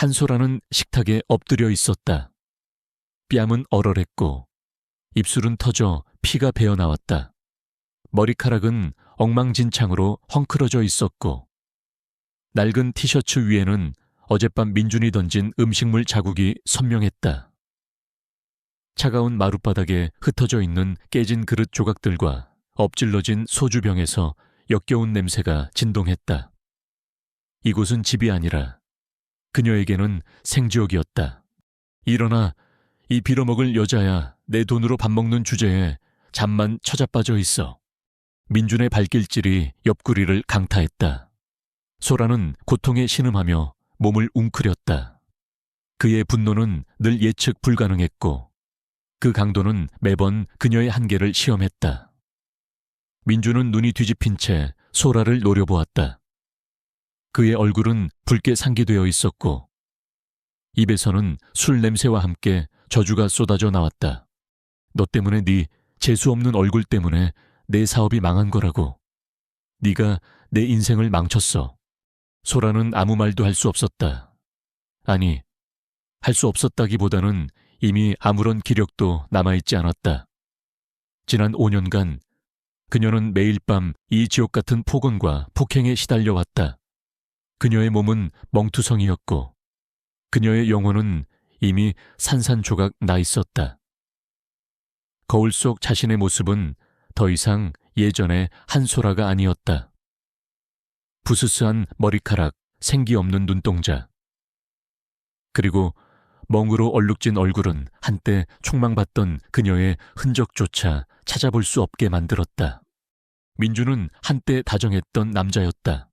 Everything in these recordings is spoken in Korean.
한소라는 식탁에 엎드려 있었다. 뺨은 얼얼했고 입술은 터져 피가 배어 나왔다. 머리카락은 엉망진창으로 헝클어져 있었고 낡은 티셔츠 위에는 어젯밤 민준이 던진 음식물 자국이 선명했다. 차가운 마룻바닥에 흩어져 있는 깨진 그릇 조각들과 엎질러진 소주병에서 역겨운 냄새가 진동했다. 이곳은 집이 아니라 그녀에게는 생지옥이었다. 일어나 이 빌어먹을 여자야 내 돈으로 밥 먹는 주제에 잠만 처자빠져 있어. 민준의 발길질이 옆구리를 강타했다. 소라는 고통에 신음하며 몸을 웅크렸다. 그의 분노는 늘 예측 불가능했고 그 강도는 매번 그녀의 한계를 시험했다. 민준은 눈이 뒤집힌 채 소라를 노려보았다. 그의 얼굴은 붉게 상기되어 있었고 입에서는 술 냄새와 함께 저주가 쏟아져 나왔다. 너 때문에 네 재수없는 얼굴 때문에 내 사업이 망한 거라고. 네가 내 인생을 망쳤어. 소라는 아무 말도 할 수 없었다. 아니, 할 수 없었다기보다는 이미 아무런 기력도 남아있지 않았다. 지난 5년간 그녀는 매일 밤 이 지옥 같은 폭언과 폭행에 시달려왔다. 그녀의 몸은 멍투성이었고 그녀의 영혼은 이미 산산조각 나 있었다. 거울 속 자신의 모습은 더 이상 예전의 한소라가 아니었다. 부스스한 머리카락, 생기 없는 눈동자. 그리고 멍으로 얼룩진 얼굴은 한때 촉망받던 그녀의 흔적조차 찾아볼 수 없게 만들었다. 민주는 한때 다정했던 남자였다.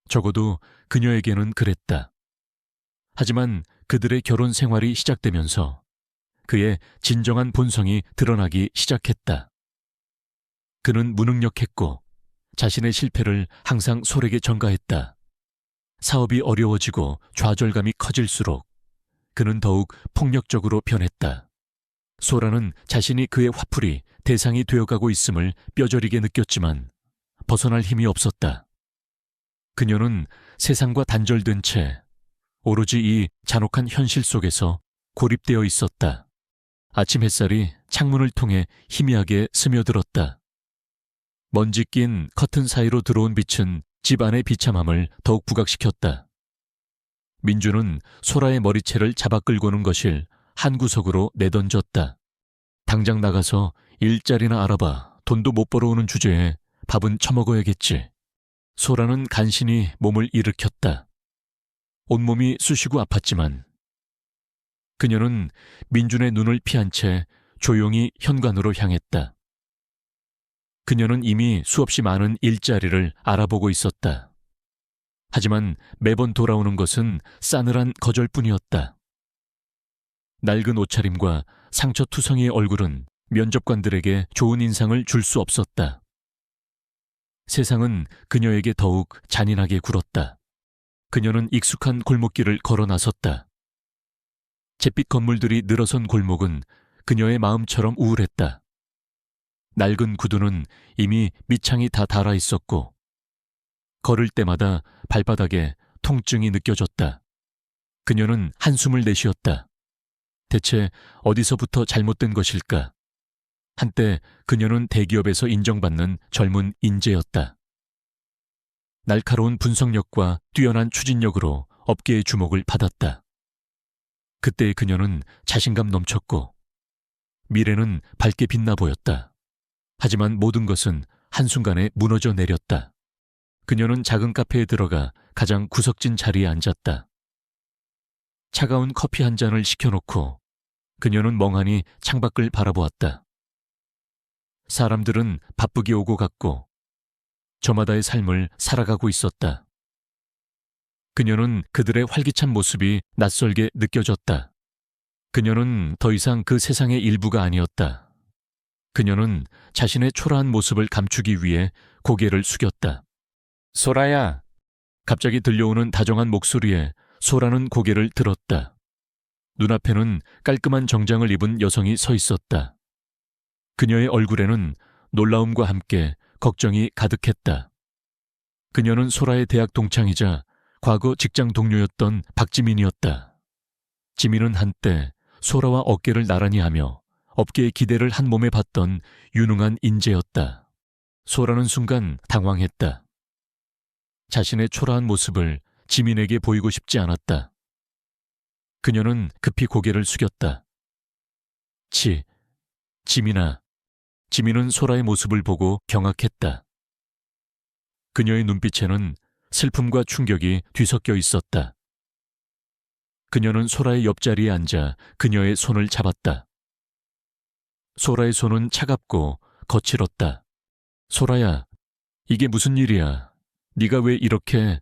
적어도 그녀에게는 그랬다. 하지만 그들의 결혼 생활이 시작되면서 그의 진정한 본성이 드러나기 시작했다. 그는 무능력했고 자신의 실패를 항상 솔에게 전가했다. 사업이 어려워지고 좌절감이 커질수록 그는 더욱 폭력적으로 변했다. 소라는 자신이 그의 화풀이 대상이 되어가고 있음을 뼈저리게 느꼈지만 벗어날 힘이 없었다. 그녀는 세상과 단절된 채 오로지 이 잔혹한 현실 속에서 고립되어 있었다. 아침 햇살이 창문을 통해 희미하게 스며들었다. 먼지 낀 커튼 사이로 들어온 빛은 집 안의 비참함을 더욱 부각시켰다. 민주는 소라의 머리채를 잡아 끌고는 것을 한 구석으로 내던졌다. 당장 나가서 일자리나 알아봐. 돈도 못 벌어오는 주제에 밥은 처먹어야겠지. 소라는 간신히 몸을 일으켰다. 온몸이 쑤시고 아팠지만 그녀는 민준의 눈을 피한 채 조용히 현관으로 향했다. 그녀는 이미 수없이 많은 일자리를 알아보고 있었다. 하지만 매번 돌아오는 것은 싸늘한 거절뿐이었다. 낡은 옷차림과 상처투성이의 얼굴은 면접관들에게 좋은 인상을 줄 수 없었다. 세상은 그녀에게 더욱 잔인하게 굴었다. 그녀는 익숙한 골목길을 걸어 나섰다. 잿빛 건물들이 늘어선 골목은 그녀의 마음처럼 우울했다. 낡은 구두는 이미 밑창이 다 닳아 있었고 걸을 때마다 발바닥에 통증이 느껴졌다. 그녀는 한숨을 내쉬었다. 대체 어디서부터 잘못된 것일까? 한때 그녀는 대기업에서 인정받는 젊은 인재였다. 날카로운 분석력과 뛰어난 추진력으로 업계의 주목을 받았다. 그때의 그녀는 자신감 넘쳤고 미래는 밝게 빛나 보였다. 하지만 모든 것은 한순간에 무너져 내렸다. 그녀는 작은 카페에 들어가 가장 구석진 자리에 앉았다. 차가운 커피 한 잔을 시켜놓고 그녀는 멍하니 창밖을 바라보았다. 사람들은 바쁘게 오고 갔고 저마다의 삶을 살아가고 있었다. 그녀는 그들의 활기찬 모습이 낯설게 느껴졌다. 그녀는 더 이상 그 세상의 일부가 아니었다. 그녀는 자신의 초라한 모습을 감추기 위해 고개를 숙였다. 소라야! 갑자기 들려오는 다정한 목소리에 소라는 고개를 들었다. 눈앞에는 깔끔한 정장을 입은 여성이 서 있었다. 그녀의 얼굴에는 놀라움과 함께 걱정이 가득했다. 그녀는 소라의 대학 동창이자 과거 직장 동료였던 박지민이었다. 지민은 한때 소라와 어깨를 나란히 하며 업계의 기대를 한 몸에 받던 유능한 인재였다. 소라는 순간 당황했다. 자신의 초라한 모습을 지민에게 보이고 싶지 않았다. 그녀는 급히 고개를 숙였다. 지민아. 지민은 소라의 모습을 보고 경악했다. 그녀의 눈빛에는 슬픔과 충격이 뒤섞여 있었다. 그녀는 소라의 옆자리에 앉아 그녀의 손을 잡았다. 소라의 손은 차갑고 거칠었다. 소라야, 이게 무슨 일이야? 네가 왜 이렇게...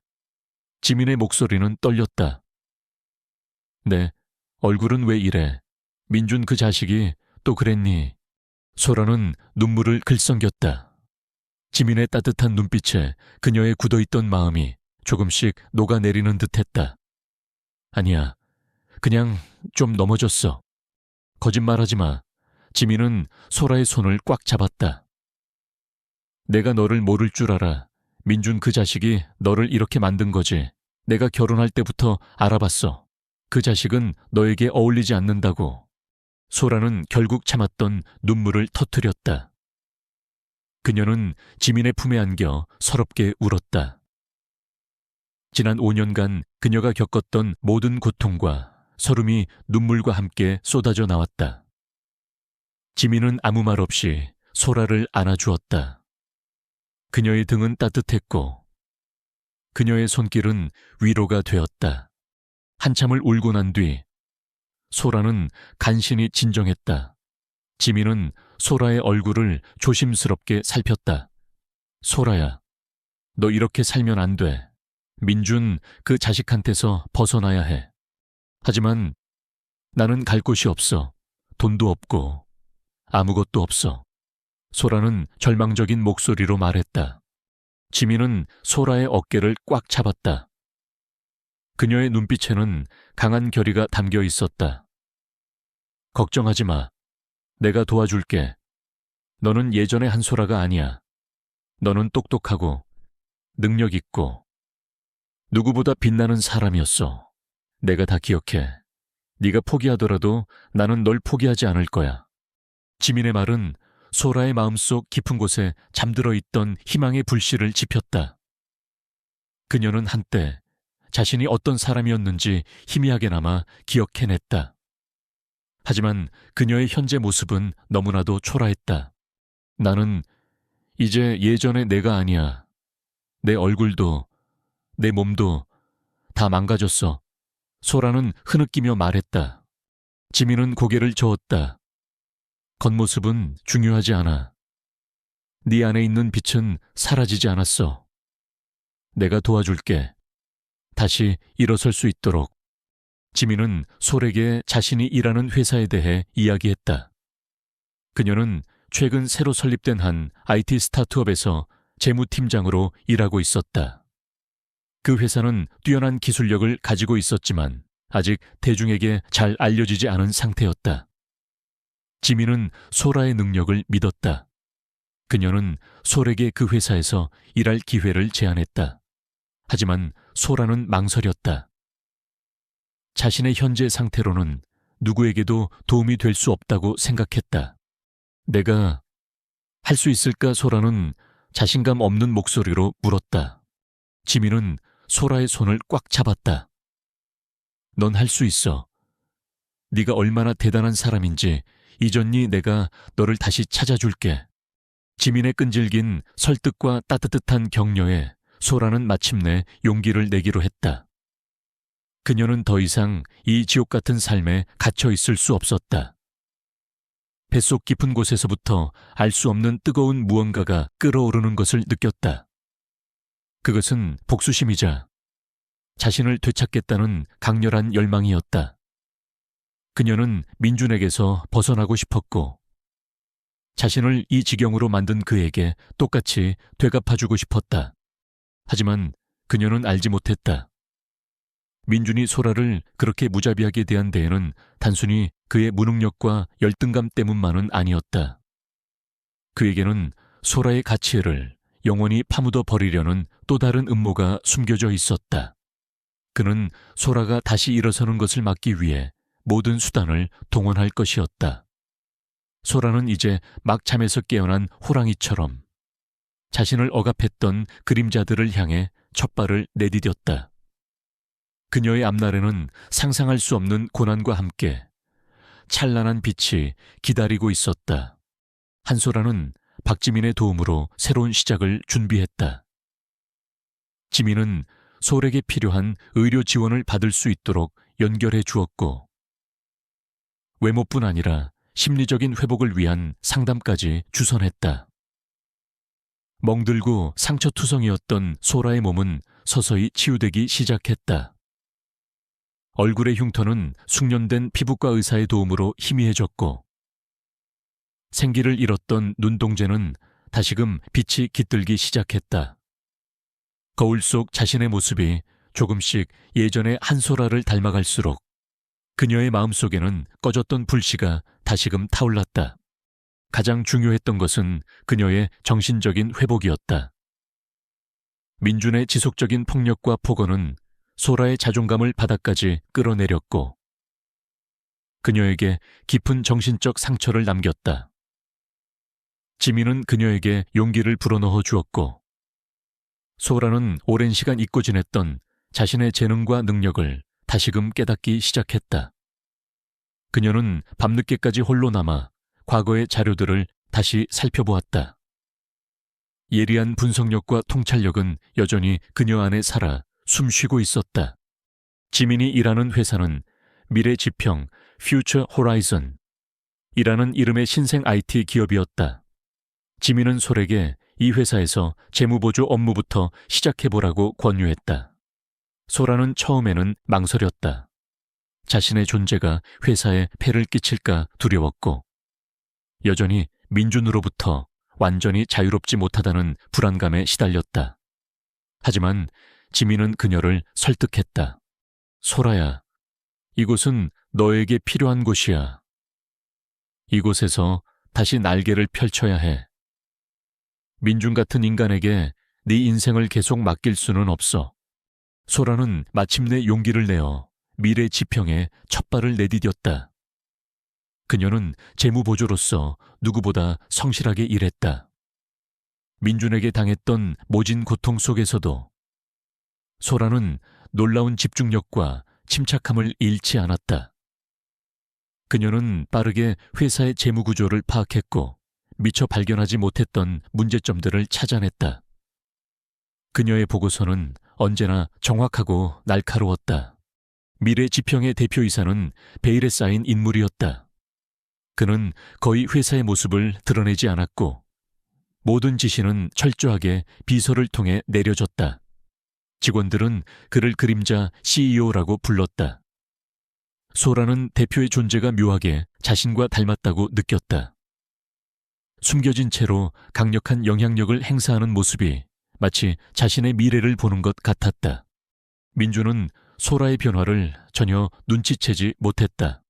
지민의 목소리는 떨렸다. 네, 얼굴은 왜 이래? 민준 그 자식이 또 그랬니? 소라는 눈물을 글썽겼다. 지민의 따뜻한 눈빛에 그녀의 굳어있던 마음이 조금씩 녹아내리는 듯했다. 아니야, 그냥 좀 넘어졌어. 거짓말하지 마. 지민은 소라의 손을 꽉 잡았다. 내가 너를 모를 줄 알아. 민준 그 자식이 너를 이렇게 만든 거지. 내가 결혼할 때부터 알아봤어. 그 자식은 너에게 어울리지 않는다고. 소라는 결국 참았던 눈물을 터뜨렸다. 그녀는 지민의 품에 안겨 서럽게 울었다. 지난 5년간 그녀가 겪었던 모든 고통과 서름이 눈물과 함께 쏟아져 나왔다. 지민은 아무 말 없이 소라를 안아주었다. 그녀의 등은 따뜻했고 그녀의 손길은 위로가 되었다. 한참을 울고 난 뒤 소라는 간신히 진정했다. 지민은 소라의 얼굴을 조심스럽게 살폈다. 소라야, 너 이렇게 살면 안 돼. 민준 그 자식한테서 벗어나야 해. 하지만 나는 갈 곳이 없어. 돈도 없고 아무것도 없어. 소라는 절망적인 목소리로 말했다. 지민은 소라의 어깨를 꽉 잡았다. 그녀의 눈빛에는 강한 결의가 담겨 있었다. 걱정하지 마. 내가 도와줄게. 너는 예전의 한소라가 아니야. 너는 똑똑하고 능력 있고 누구보다 빛나는 사람이었어. 내가 다 기억해. 네가 포기하더라도 나는 널 포기하지 않을 거야. 지민의 말은 소라의 마음속 깊은 곳에 잠들어 있던 희망의 불씨를 지폈다. 그녀는 한때 자신이 어떤 사람이었는지 희미하게나마 기억해냈다. 하지만 그녀의 현재 모습은 너무나도 초라했다. 나는 이제 예전의 내가 아니야. 내 얼굴도 내 몸도 다 망가졌어. 소라는 흐느끼며 말했다. 지민은 고개를 저었다. 겉모습은 중요하지 않아. 네 안에 있는 빛은 사라지지 않았어. 내가 도와줄게. 다시 일어설 수 있도록. 지민은 솔에게 자신이 일하는 회사에 대해 이야기했다. 그녀는 최근 새로 설립된 한 IT 스타트업에서 재무팀장으로 일하고 있었다. 그 회사는 뛰어난 기술력을 가지고 있었지만 아직 대중에게 잘 알려지지 않은 상태였다. 지민은 소라의 능력을 믿었다. 그녀는 솔에게 그 회사에서 일할 기회를 제안했다. 하지만 소라는 망설였다. 자신의 현재 상태로는 누구에게도 도움이 될 수 없다고 생각했다. 내가 할 수 있을까? 소라는 자신감 없는 목소리로 물었다. 지민은 소라의 손을 꽉 잡았다. 넌 할 수 있어. 네가 얼마나 대단한 사람인지 잊었니? 내가 너를 다시 찾아줄게. 지민의 끈질긴 설득과 따뜻한 격려에 소라는 마침내 용기를 내기로 했다. 그녀는 더 이상 이 지옥 같은 삶에 갇혀 있을 수 없었다. 뱃속 깊은 곳에서부터 알 수 없는 뜨거운 무언가가 끓어오르는 것을 느꼈다. 그것은 복수심이자 자신을 되찾겠다는 강렬한 열망이었다. 그녀는 민준에게서 벗어나고 싶었고 자신을 이 지경으로 만든 그에게 똑같이 되갚아주고 싶었다. 하지만 그녀는 알지 못했다. 민준이 소라를 그렇게 무자비하게 대한 데에는 단순히 그의 무능력과 열등감 때문만은 아니었다. 그에게는 소라의 가치를 영원히 파묻어 버리려는 또 다른 음모가 숨겨져 있었다. 그는 소라가 다시 일어서는 것을 막기 위해 모든 수단을 동원할 것이었다. 소라는 이제 막 잠에서 깨어난 호랑이처럼 자신을 억압했던 그림자들을 향해 첫 발을 내디뎠다. 그녀의 앞날에는 상상할 수 없는 고난과 함께 찬란한 빛이 기다리고 있었다. 한소라는 박지민의 도움으로 새로운 시작을 준비했다. 지민은 솔에게 필요한 의료 지원을 받을 수 있도록 연결해 주었고, 외모뿐 아니라 심리적인 회복을 위한 상담까지 주선했다. 멍들고 상처투성이었던 소라의 몸은 서서히 치유되기 시작했다. 얼굴의 흉터는 숙련된 피부과 의사의 도움으로 희미해졌고, 생기를 잃었던 눈동자는 다시금 빛이 깃들기 시작했다. 거울 속 자신의 모습이 조금씩 예전의 한소라를 닮아갈수록 그녀의 마음속에는 꺼졌던 불씨가 다시금 타올랐다. 가장 중요했던 것은 그녀의 정신적인 회복이었다. 민준의 지속적인 폭력과 폭언은 소라의 자존감을 바닥까지 끌어내렸고, 그녀에게 깊은 정신적 상처를 남겼다. 지민은 그녀에게 용기를 불어넣어 주었고, 소라는 오랜 시간 잊고 지냈던 자신의 재능과 능력을 다시금 깨닫기 시작했다. 그녀는 밤늦게까지 홀로 남아 과거의 자료들을 다시 살펴보았다. 예리한 분석력과 통찰력은 여전히 그녀 안에 살아 숨쉬고 있었다. 지민이 일하는 회사는 미래 지평 Future Horizon 이라는 이름의 신생 IT 기업이었다. 지민은 솔에게 이 회사에서 재무보조 업무부터 시작해보라고 권유했다. 소라는 처음에는 망설였다. 자신의 존재가 회사에 폐를 끼칠까 두려웠고, 여전히 민준으로부터 완전히 자유롭지 못하다는 불안감에 시달렸다. 하지만 지민은 그녀를 설득했다. 소라야, 이곳은 너에게 필요한 곳이야. 이곳에서 다시 날개를 펼쳐야 해. 민준 같은 인간에게 네 인생을 계속 맡길 수는 없어. 소라는 마침내 용기를 내어 미래 지평에 첫 발을 내디뎠다. 그녀는 재무보조로서 누구보다 성실하게 일했다. 민준에게 당했던 모진 고통 속에서도 소라는 놀라운 집중력과 침착함을 잃지 않았다. 그녀는 빠르게 회사의 재무 구조를 파악했고, 미처 발견하지 못했던 문제점들을 찾아냈다. 그녀의 보고서는 언제나 정확하고 날카로웠다. 미래 지평의 대표이사는 베일에 쌓인 인물이었다. 그는 거의 회사의 모습을 드러내지 않았고, 모든 지시는 철저하게 비서를 통해 내려졌다. 직원들은 그를 그림자 CEO라고 불렀다. 소라는 대표의 존재가 묘하게 자신과 닮았다고 느꼈다. 숨겨진 채로 강력한 영향력을 행사하는 모습이 마치 자신의 미래를 보는 것 같았다. 민준은 소라의 변화를 전혀 눈치채지 못했다.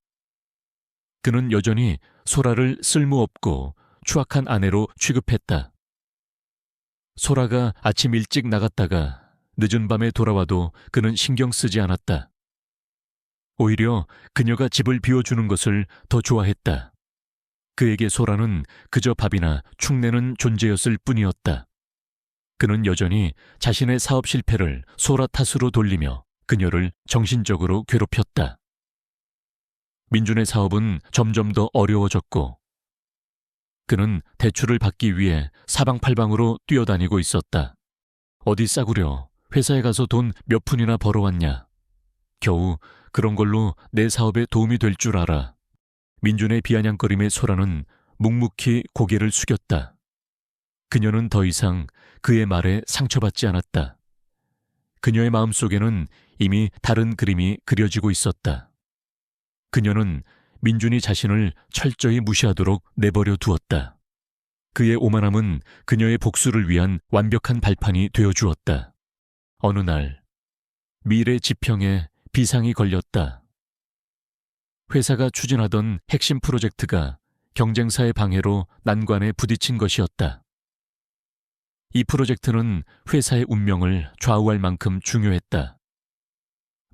그는 여전히 소라를 쓸모없고 추악한 아내로 취급했다. 소라가 아침 일찍 나갔다가 늦은 밤에 돌아와도 그는 신경 쓰지 않았다. 오히려 그녀가 집을 비워주는 것을 더 좋아했다. 그에게 소라는 그저 밥이나 축내는 존재였을 뿐이었다. 그는 여전히 자신의 사업 실패를 소라 탓으로 돌리며 그녀를 정신적으로 괴롭혔다. 민준의 사업은 점점 더 어려워졌고, 그는 대출을 받기 위해 사방팔방으로 뛰어다니고 있었다. 어디 싸구려 회사에 가서 돈 몇 푼이나 벌어왔냐. 겨우 그런 걸로 내 사업에 도움이 될 줄 알아. 민준의 비아냥거림에 소라는 묵묵히 고개를 숙였다. 그녀는 더 이상 그의 말에 상처받지 않았다. 그녀의 마음속에는 이미 다른 그림이 그려지고 있었다. 그녀는 민준이 자신을 철저히 무시하도록 내버려 두었다. 그의 오만함은 그녀의 복수를 위한 완벽한 발판이 되어주었다. 어느 날 미래 지평에 비상이 걸렸다. 회사가 추진하던 핵심 프로젝트가 경쟁사의 방해로 난관에 부딪힌 것이었다. 이 프로젝트는 회사의 운명을 좌우할 만큼 중요했다.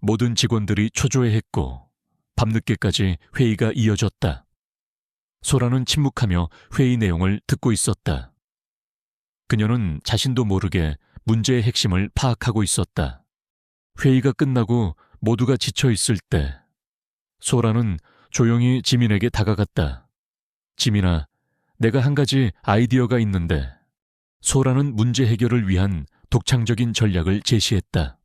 모든 직원들이 초조해했고 밤늦게까지 회의가 이어졌다. 소라는 침묵하며 회의 내용을 듣고 있었다. 그녀는 자신도 모르게 문제의 핵심을 파악하고 있었다. 회의가 끝나고 모두가 지쳐 있을 때 소라는 조용히 지민에게 다가갔다. 지민아, 내가 한 가지 아이디어가 있는데. 소라는 문제 해결을 위한 독창적인 전략을 제시했다.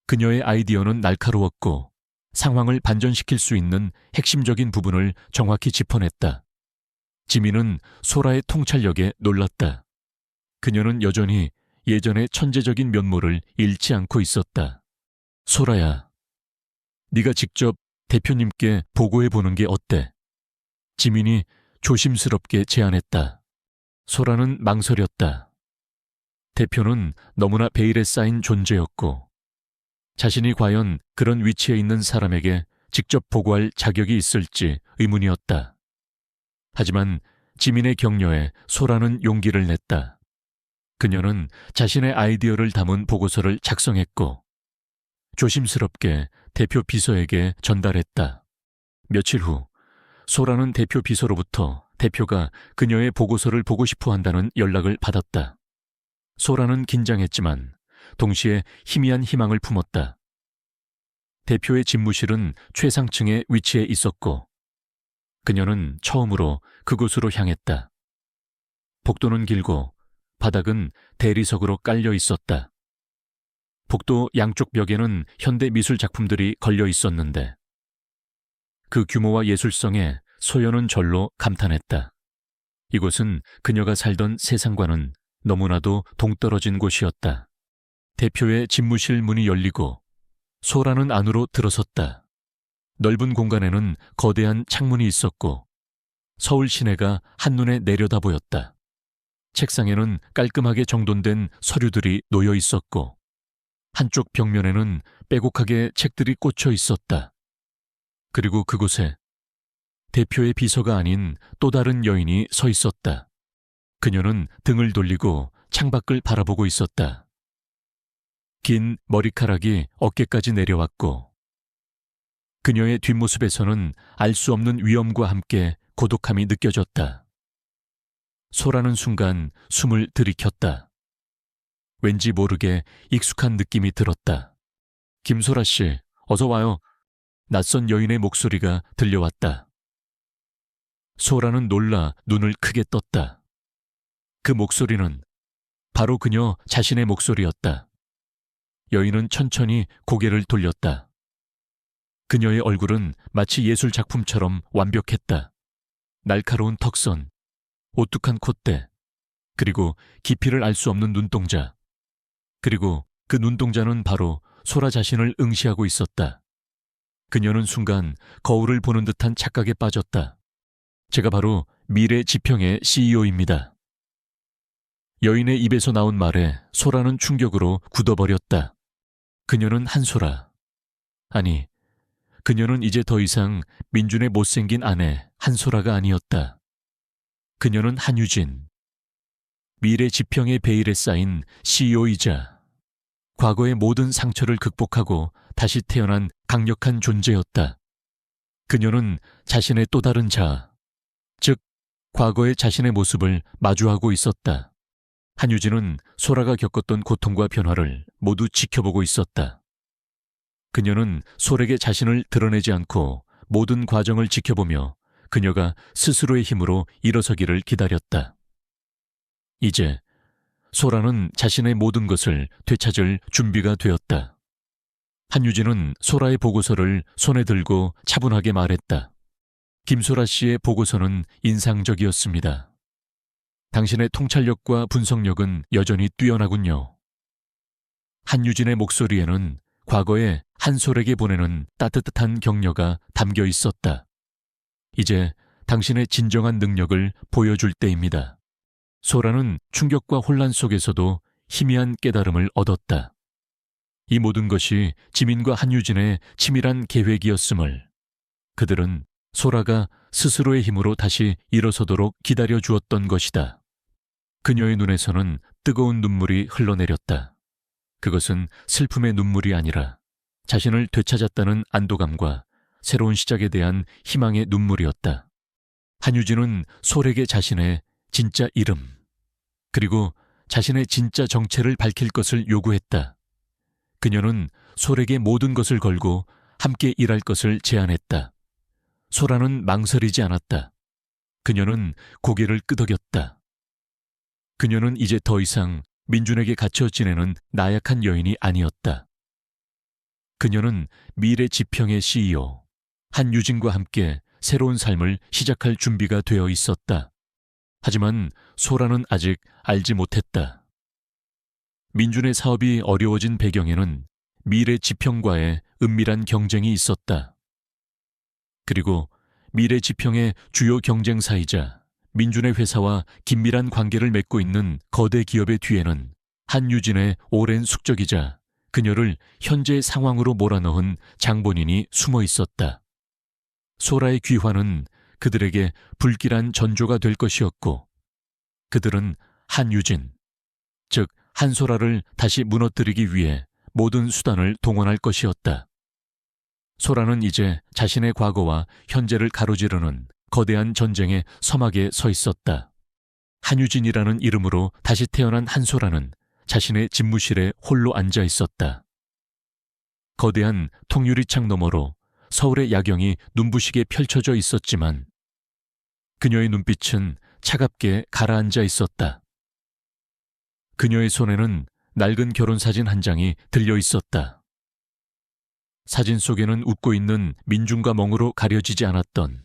그녀의 아이디어는 날카로웠고 상황을 반전시킬 수 있는 핵심적인 부분을 정확히 짚어냈다. 지민은 소라의 통찰력에 놀랐다. 그녀는 여전히 예전의 천재적인 면모를 잃지 않고 있었다. 소라야, 네가 직접 대표님께 보고해보는 게 어때? 지민이 조심스럽게 제안했다. 소라는 망설였다. 대표는 너무나 베일에 쌓인 존재였고 자신이 과연 그런 위치에 있는 사람에게 직접 보고할 자격이 있을지 의문이었다. 하지만 지민의 격려에 소라는 용기를 냈다. 그녀는 자신의 아이디어를 담은 보고서를 작성했고 조심스럽게 대표 비서에게 전달했다. 며칠 후 소라는 대표 비서로부터 대표가 그녀의 보고서를 보고 싶어 한다는 연락을 받았다. 소라는 긴장했지만 동시에 희미한 희망을 품었다. 대표의 집무실은 최상층에 위치해 있었고 그녀는 처음으로 그곳으로 향했다. 복도는 길고 바닥은 대리석으로 깔려 있었다. 복도 양쪽 벽에는 현대 미술 작품들이 걸려 있었는데 그 규모와 예술성에 소연은 절로 감탄했다. 이곳은 그녀가 살던 세상과는 너무나도 동떨어진 곳이었다. 대표의 집무실 문이 열리고 소라는 안으로 들어섰다. 넓은 공간에는 거대한 창문이 있었고 서울 시내가 한눈에 내려다 보였다. 책상에는 깔끔하게 정돈된 서류들이 놓여 있었고 한쪽 벽면에는 빼곡하게 책들이 꽂혀 있었다. 그리고 그곳에 대표의 비서가 아닌 또 다른 여인이 서 있었다. 그녀는 등을 돌리고 창밖을 바라보고 있었다. 긴 머리카락이 어깨까지 내려왔고 그녀의 뒷모습에서는 알 수 없는 위엄과 함께 고독함이 느껴졌다. 소라는 순간 숨을 들이켰다. 왠지 모르게 익숙한 느낌이 들었다. 김소라 씨, 어서 와요. 낯선 여인의 목소리가 들려왔다. 소라는 놀라 눈을 크게 떴다. 그 목소리는 바로 그녀 자신의 목소리였다. 여인은 천천히 고개를 돌렸다. 그녀의 얼굴은 마치 예술 작품처럼 완벽했다. 날카로운 턱선, 오뚝한 콧대, 그리고 깊이를 알 수 없는 눈동자. 그리고 그 눈동자는 바로 소라 자신을 응시하고 있었다. 그녀는 순간 거울을 보는 듯한 착각에 빠졌다. 제가 바로 미래 지평의 CEO입니다. 여인의 입에서 나온 말에 소라는 충격으로 굳어버렸다. 그녀는 한소라. 아니, 그녀는 이제 더 이상 민준의 못생긴 아내 한소라가 아니었다. 그녀는 한유진. 미래 지평의 베일에 쌓인 CEO이자 과거의 모든 상처를 극복하고 다시 태어난 강력한 존재였다. 그녀는 자신의 또 다른 자아, 즉 과거의 자신의 모습을 마주하고 있었다. 한유진은 소라가 겪었던 고통과 변화를 모두 지켜보고 있었다. 그녀는 소에게 자신을 드러내지 않고 모든 과정을 지켜보며 그녀가 스스로의 힘으로 일어서기를 기다렸다. 이제 소라는 자신의 모든 것을 되찾을 준비가 되었다. 한유진은 소라의 보고서를 손에 들고 차분하게 말했다. 김소라 씨의 보고서는 인상적이었습니다. 당신의 통찰력과 분석력은 여전히 뛰어나군요. 한유진의 목소리에는 과거에 한솔에게 보내는 따뜻한 격려가 담겨 있었다. 이제 당신의 진정한 능력을 보여줄 때입니다. 소라는 충격과 혼란 속에서도 희미한 깨달음을 얻었다. 이 모든 것이 지민과 한유진의 치밀한 계획이었음을 그들은 소라가 스스로의 힘으로 다시 일어서도록 기다려 주었던 것이다. 그녀의 눈에서는 뜨거운 눈물이 흘러내렸다. 그것은 슬픔의 눈물이 아니라 자신을 되찾았다는 안도감과 새로운 시작에 대한 희망의 눈물이었다. 한유진은 솔에게 자신의 진짜 이름, 그리고 자신의 진짜 정체를 밝힐 것을 요구했다. 그녀는 솔에게 모든 것을 걸고 함께 일할 것을 제안했다. 소라는 망설이지 않았다. 그녀는 고개를 끄덕였다. 그녀는 이제 더 이상 민준에게 갇혀 지내는 나약한 여인이 아니었다. 그녀는 미래 지평의 CEO, 한유진과 함께 새로운 삶을 시작할 준비가 되어 있었다. 하지만 소라는 아직 알지 못했다. 민준의 사업이 어려워진 배경에는 미래 지평과의 은밀한 경쟁이 있었다. 그리고 미래 지평의 주요 경쟁사이자 민준의 회사와 긴밀한 관계를 맺고 있는 거대 기업의 뒤에는 한유진의 오랜 숙적이자 그녀를 현재 상황으로 몰아넣은 장본인이 숨어 있었다. 소라의 귀환은 그들에게 불길한 전조가 될 것이었고, 그들은 한유진, 즉 한소라를 다시 무너뜨리기 위해 모든 수단을 동원할 것이었다. 소라는 이제 자신의 과거와 현재를 가로지르는 거대한 전쟁의 서막에 서 있었다. 한유진이라는 이름으로 다시 태어난 한소라는 자신의 집무실에 홀로 앉아 있었다. 거대한 통유리창 너머로 서울의 야경이 눈부시게 펼쳐져 있었지만 그녀의 눈빛은 차갑게 가라앉아 있었다. 그녀의 손에는 낡은 결혼사진 한 장이 들려 있었다. 사진 속에는 웃고 있는 민준과 멍으로 가려지지 않았던,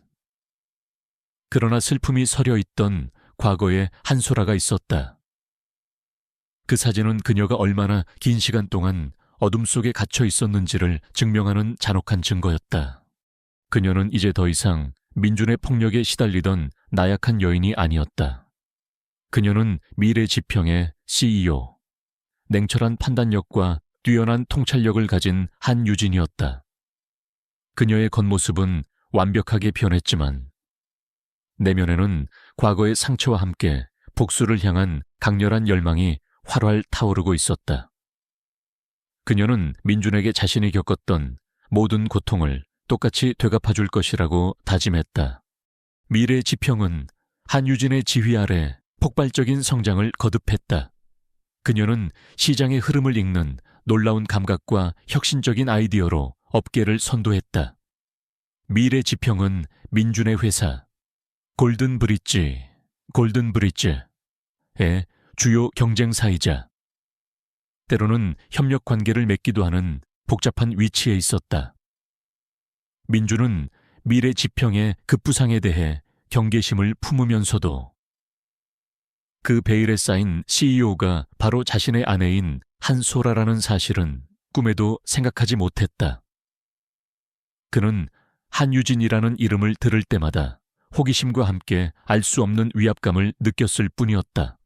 그러나 슬픔이 서려 있던 과거의 한소라가 있었다. 그 사진은 그녀가 얼마나 긴 시간 동안 어둠 속에 갇혀 있었는지를 증명하는 잔혹한 증거였다. 그녀는 이제 더 이상 민준의 폭력에 시달리던 나약한 여인이 아니었다. 그녀는 미래 지평의 CEO, 냉철한 판단력과 뛰어난 통찰력을 가진 한유진이었다. 그녀의 겉모습은 완벽하게 변했지만 내면에는 과거의 상처와 함께 복수를 향한 강렬한 열망이 활활 타오르고 있었다. 그녀는 민준에게 자신이 겪었던 모든 고통을 똑같이 되갚아줄 것이라고 다짐했다. 미래 지평은 한유진의 지휘 아래 폭발적인 성장을 거듭했다. 그녀는 시장의 흐름을 읽는 놀라운 감각과 혁신적인 아이디어로 업계를 선도했다. 미래 지평은 민준의 회사 골든브릿지의 주요 경쟁사이자 때로는 협력 관계를 맺기도 하는 복잡한 위치에 있었다. 민준은 미래 지평의 급부상에 대해 경계심을 품으면서도 그 베일에 쌓인 CEO가 바로 자신의 아내인 한소라라는 사실은 꿈에도 생각하지 못했다. 그는 한유진이라는 이름을 들을 때마다 호기심과 함께 알 수 없는 위압감을 느꼈을 뿐이었다.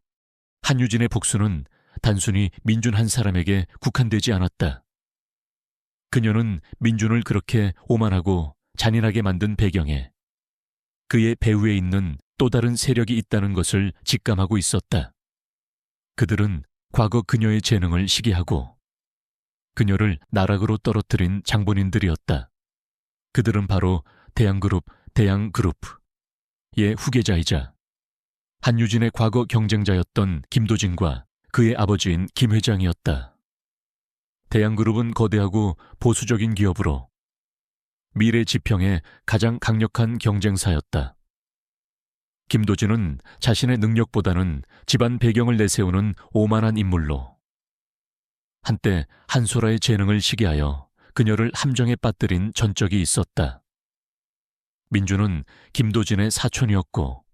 한유진의 복수는 단순히 민준 한 사람에게 국한되지 않았다. 그녀는 민준을 그렇게 오만하고 잔인하게 만든 배경에 그의 배후에 있는 또 다른 세력이 있다는 것을 직감하고 있었다. 그들은 과거 그녀의 재능을 시기하고 그녀를 나락으로 떨어뜨린 장본인들이었다. 그들은 바로 대양그룹의 후계자이자 한유진의 과거 경쟁자였던 김도진과 그의 아버지인 김 회장이었다. 대양그룹은 거대하고 보수적인 기업으로 미래 지평의 가장 강력한 경쟁사였다. 김도진은 자신의 능력보다는 집안 배경을 내세우는 오만한 인물로 한때 한소라의 재능을 시기하여 그녀를 함정에 빠뜨린 전적이 있었다. 민준은 김도진의 사촌이었고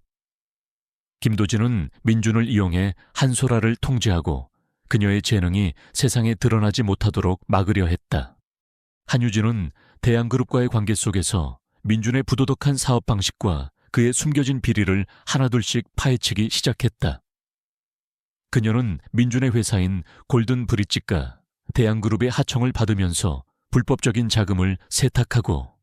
김도진은 민준을 이용해 한소라를 통제하고 그녀의 재능이 세상에 드러나지 못하도록 막으려 했다. 한유진은 대양그룹과의 관계 속에서 민준의 부도덕한 사업 방식과 그의 숨겨진 비리를 하나둘씩 파헤치기 시작했다. 그녀는 민준의 회사인 골든브릿지가 대양그룹의 하청을 받으면서 불법적인 자금을 세탁하고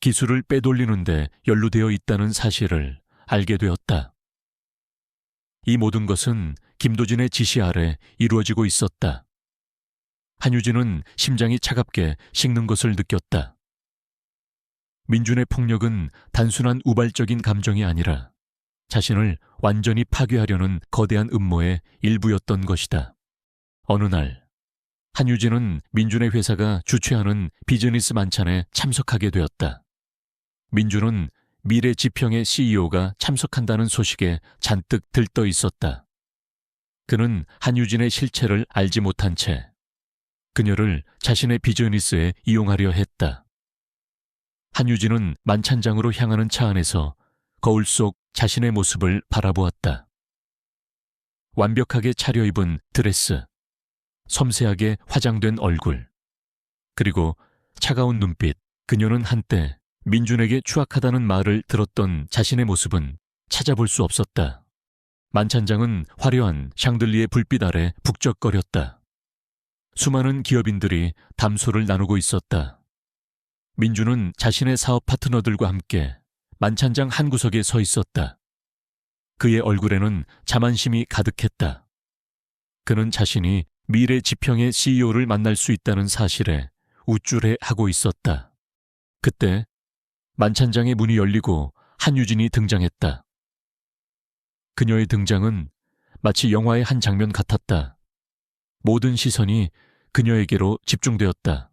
기술을 빼돌리는데 연루되어 있다는 사실을 알게 되었다. 이 모든 것은 김도진의 지시 아래 이루어지고 있었다. 한유진은 심장이 차갑게 식는 것을 느꼈다. 민준의 폭력은 단순한 우발적인 감정이 아니라 자신을 완전히 파괴하려는 거대한 음모의 일부였던 것이다. 어느 날 한유진은 민준의 회사가 주최하는 비즈니스 만찬에 참석하게 되었다. 민준은 미래 지평의 CEO가 참석한다는 소식에 잔뜩 들떠 있었다. 그는 한유진의 실체를 알지 못한 채 그녀를 자신의 비즈니스에 이용하려 했다. 한유진은 만찬장으로 향하는 차 안에서 거울 속 자신의 모습을 바라보았다. 완벽하게 차려입은 드레스, 섬세하게 화장된 얼굴, 그리고 차가운 눈빛. 그녀는 한때 민준에게 추악하다는 말을 들었던 자신의 모습은 찾아볼 수 없었다. 만찬장은 화려한 샹들리에 불빛 아래 북적거렸다. 수많은 기업인들이 담소를 나누고 있었다. 민준은 자신의 사업 파트너들과 함께 만찬장 한 구석에 서 있었다. 그의 얼굴에는 자만심이 가득했다. 그는 자신이 미래 지평의 CEO를 만날 수 있다는 사실에 우쭐해하고 있었다. 그때 만찬장의 문이 열리고 한유진이 등장했다. 그녀의 등장은 마치 영화의 한 장면 같았다. 모든 시선이 그녀에게로 집중되었다.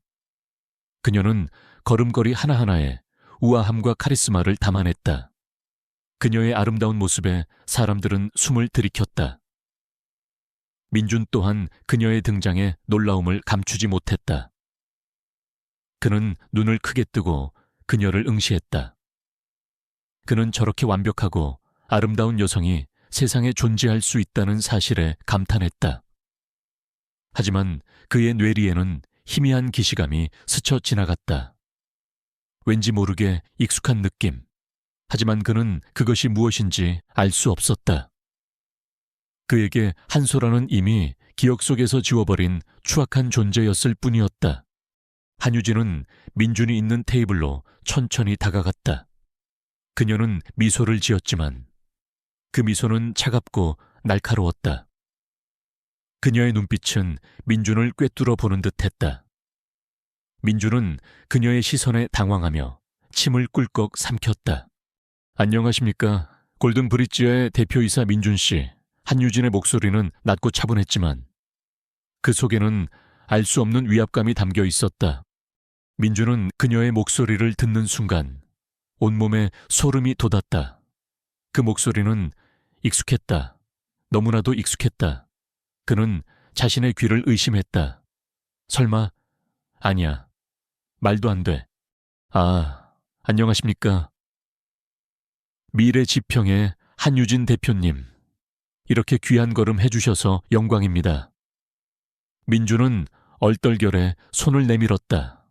그녀는 걸음걸이 하나하나에 우아함과 카리스마를 담아냈다. 그녀의 아름다운 모습에 사람들은 숨을 들이켰다. 민준 또한 그녀의 등장에 놀라움을 감추지 못했다. 그는 눈을 크게 뜨고 그녀를 응시했다. 그는 저렇게 완벽하고 아름다운 여성이 세상에 존재할 수 있다는 사실에 감탄했다. 하지만 그의 뇌리에는 희미한 기시감이 스쳐 지나갔다. 왠지 모르게 익숙한 느낌. 하지만 그는 그것이 무엇인지 알 수 없었다. 그에게 한소라는 이미 기억 속에서 지워버린 추악한 존재였을 뿐이었다. 한유진은 민준이 있는 테이블로 천천히 다가갔다. 그녀는 미소를 지었지만 그 미소는 차갑고 날카로웠다. 그녀의 눈빛은 민준을 꿰뚫어 보는 듯했다. 민준은 그녀의 시선에 당황하며 침을 꿀꺽 삼켰다. 안녕하십니까. 골든브릿지의 대표이사 민준 씨. 한유진의 목소리는 낮고 차분했지만 그 속에는 알 수 없는 위압감이 담겨 있었다. 민준은 그녀의 목소리를 듣는 순간 온몸에 소름이 돋았다. 그 목소리는 익숙했다. 너무나도 익숙했다. 그는 자신의 귀를 의심했다. 설마, 아니야. 말도 안 돼. 아, 안녕하십니까. 미래 지평의 한유진 대표님. 이렇게 귀한 걸음 해주셔서 영광입니다. 민준은 얼떨결에 손을 내밀었다.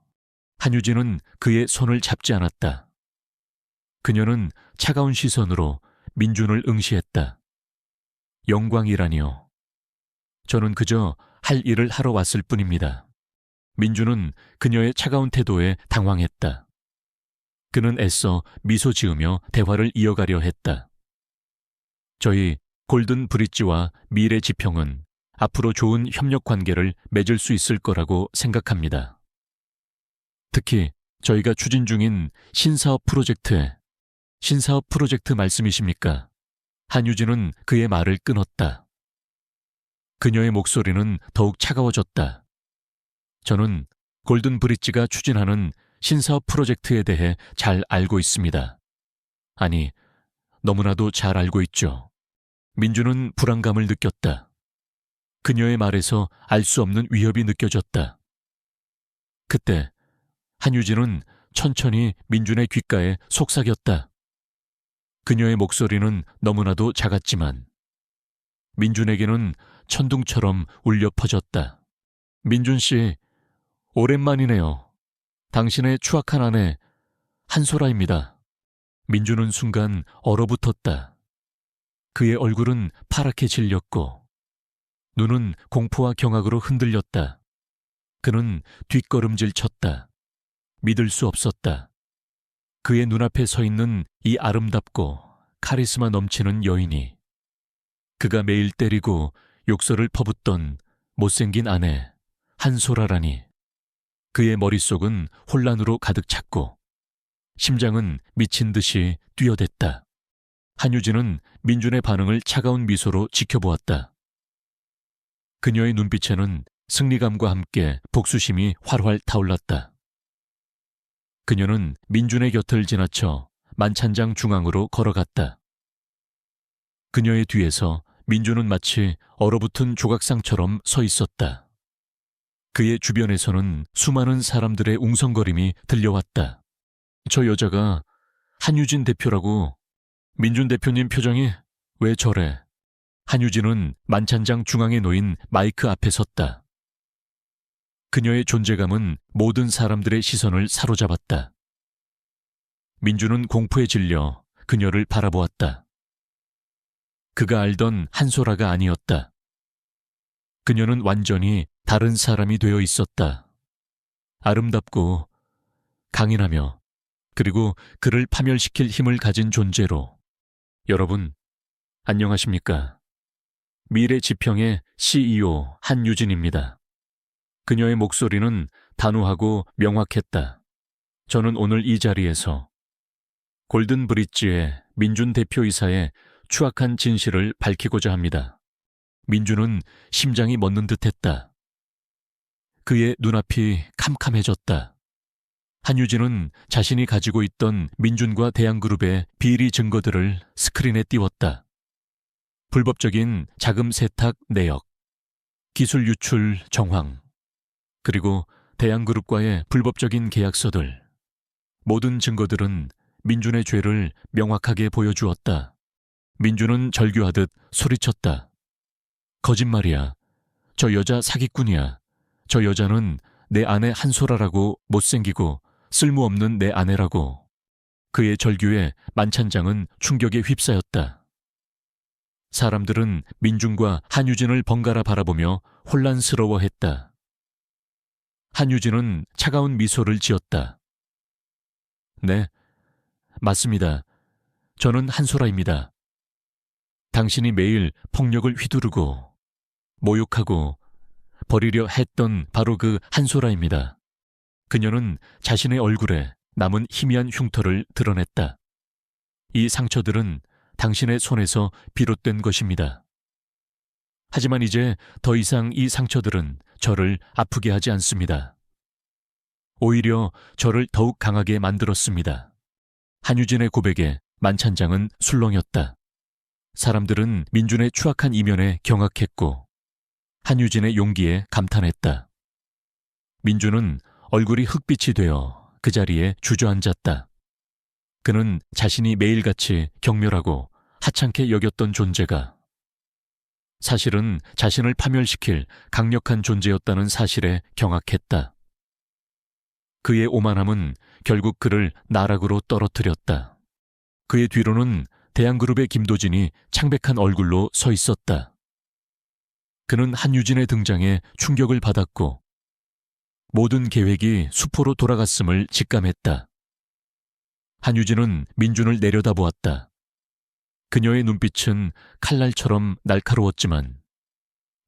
한유진은 그의 손을 잡지 않았다. 그녀는 차가운 시선으로 민준을 응시했다. 영광이라니요. 저는 그저 할 일을 하러 왔을 뿐입니다. 민준은 그녀의 차가운 태도에 당황했다. 그는 애써 미소 지으며 대화를 이어가려 했다. 저희 골든 브릿지와 미래 지평은 앞으로 좋은 협력 관계를 맺을 수 있을 거라고 생각합니다. 특히 저희가 추진 중인 신사업 프로젝트 말씀이십니까? 한유진은 그의 말을 끊었다. 그녀의 목소리는 더욱 차가워졌다. 저는 골든 브릿지가 추진하는 신사업 프로젝트에 대해 잘 알고 있습니다. 아니, 너무나도 잘 알고 있죠. 민준은 불안감을 느꼈다. 그녀의 말에서 알 수 없는 위협이 느껴졌다. 그때 한유진은 천천히 민준의 귓가에 속삭였다. 그녀의 목소리는 너무나도 작았지만 민준에게는 천둥처럼 울려 퍼졌다. 민준 씨, 오랜만이네요. 당신의 추악한 아내 한소라입니다. 민준은 순간 얼어붙었다. 그의 얼굴은 파랗게 질렸고 눈은 공포와 경악으로 흔들렸다. 그는 뒷걸음질 쳤다. 믿을 수 없었다. 그의 눈앞에 서 있는 이 아름답고 카리스마 넘치는 여인이 그가 매일 때리고 욕설을 퍼붓던 못생긴 아내 한소라라니. 그의 머릿속은 혼란으로 가득 찼고 심장은 미친 듯이 뛰어댔다. 한유진은 민준의 반응을 차가운 미소로 지켜보았다. 그녀의 눈빛에는 승리감과 함께 복수심이 활활 타올랐다. 그녀는 민준의 곁을 지나쳐 만찬장 중앙으로 걸어갔다. 그녀의 뒤에서 민준은 마치 얼어붙은 조각상처럼 서 있었다. 그의 주변에서는 수많은 사람들의 웅성거림이 들려왔다. 저 여자가 한유진 대표라고. 민준 대표님 표정이 왜 저래? 한유진은 만찬장 중앙에 놓인 마이크 앞에 섰다. 그녀의 존재감은 모든 사람들의 시선을 사로잡았다. 민준은 공포에 질려 그녀를 바라보았다. 그가 알던 한소라가 아니었다. 그녀는 완전히 다른 사람이 되어 있었다. 아름답고 강인하며 그리고 그를 파멸시킬 힘을 가진 존재로. 여러분, 안녕하십니까? 미래지평의 CEO 한유진입니다. 그녀의 목소리는 단호하고 명확했다. 저는 오늘 이 자리에서 골든브릿지의 민준 대표이사의 추악한 진실을 밝히고자 합니다. 민준은 심장이 멎는 듯했다. 그의 눈앞이 캄캄해졌다. 한유진은 자신이 가지고 있던 민준과 대양그룹의 비리 증거들을 스크린에 띄웠다. 불법적인 자금 세탁 내역, 기술 유출 정황, 그리고 대양그룹과의 불법적인 계약서들. 모든 증거들은 민준의 죄를 명확하게 보여주었다. 민준은 절규하듯 소리쳤다. 거짓말이야. 저 여자 사기꾼이야. 저 여자는 내 아내 한소라라고 못생기고 쓸모없는 내 아내라고. 그의 절규에 만찬장은 충격에 휩싸였다. 사람들은 민준과 한유진을 번갈아 바라보며 혼란스러워했다. 한유진은 차가운 미소를 지었다. 네, 맞습니다. 저는 한소라입니다. 당신이 매일 폭력을 휘두르고 모욕하고 버리려 했던 바로 그 한소라입니다. 그녀는 자신의 얼굴에 남은 희미한 흉터를 드러냈다. 이 상처들은 당신의 손에서 비롯된 것입니다. 하지만 이제 더 이상 이 상처들은 저를 아프게 하지 않습니다. 오히려 저를 더욱 강하게 만들었습니다. 한유진의 고백에 만찬장은 술렁였다. 사람들은 민준의 추악한 이면에 경악했고 한유진의 용기에 감탄했다. 민준은 얼굴이 흑빛이 되어 그 자리에 주저앉았다. 그는 자신이 매일같이 경멸하고 하찮게 여겼던 존재가 사실은 자신을 파멸시킬 강력한 존재였다는 사실에 경악했다. 그의 오만함은 결국 그를 나락으로 떨어뜨렸다. 그의 뒤로는 대양그룹의 김도진이 창백한 얼굴로 서 있었다. 그는 한유진의 등장에 충격을 받았고 모든 계획이 수포로 돌아갔음을 직감했다. 한유진은 민준을 내려다보았다. 그녀의 눈빛은 칼날처럼 날카로웠지만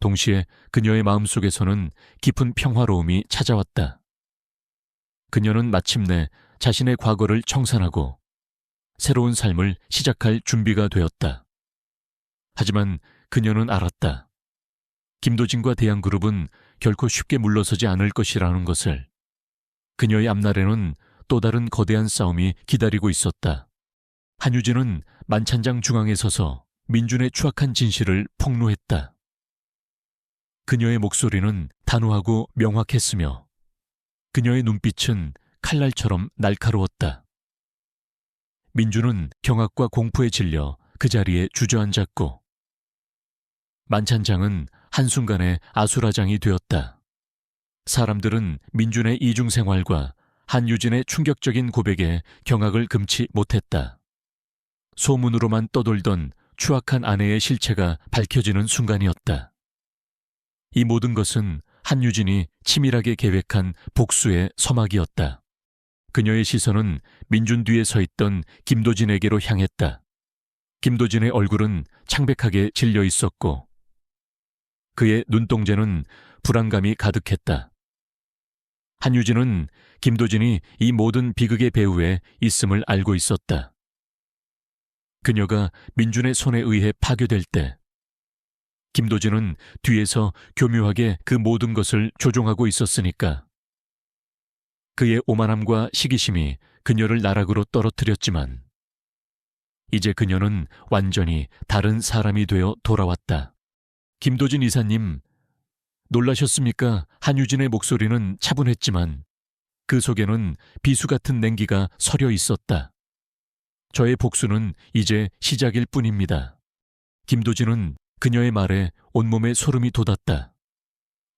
동시에 그녀의 마음속에서는 깊은 평화로움이 찾아왔다. 그녀는 마침내 자신의 과거를 청산하고 새로운 삶을 시작할 준비가 되었다. 하지만 그녀는 알았다. 김도진과 대양그룹은 결코 쉽게 물러서지 않을 것이라는 것을. 그녀의 앞날에는 또 다른 거대한 싸움이 기다리고 있었다. 한유진은 만찬장 중앙에 서서 민준의 추악한 진실을 폭로했다. 그녀의 목소리는 단호하고 명확했으며 그녀의 눈빛은 칼날처럼 날카로웠다. 민준은 경악과 공포에 질려 그 자리에 주저앉았고 만찬장은 한순간에 아수라장이 되었다. 사람들은 민준의 이중생활과 한유진의 충격적인 고백에 경악을 금치 못했다. 소문으로만 떠돌던 추악한 아내의 실체가 밝혀지는 순간이었다. 이 모든 것은 한유진이 치밀하게 계획한 복수의 서막이었다. 그녀의 시선은 민준 뒤에 서 있던 김도진에게로 향했다. 김도진의 얼굴은 창백하게 질려 있었고 그의 눈동자는 불안감이 가득했다. 한유진은 김도진이 이 모든 비극의 배후에 있음을 알고 있었다. 그녀가 민준의 손에 의해 파괴될 때 김도진은 뒤에서 교묘하게 그 모든 것을 조종하고 있었으니까. 그의 오만함과 시기심이 그녀를 나락으로 떨어뜨렸지만 이제 그녀는 완전히 다른 사람이 되어 돌아왔다. 김도진 이사님, 놀라셨습니까? 한유진의 목소리는 차분했지만 그 속에는 비수 같은 냉기가 서려 있었다. 저의 복수는 이제 시작일 뿐입니다. 김도진은 그녀의 말에 온몸에 소름이 돋았다.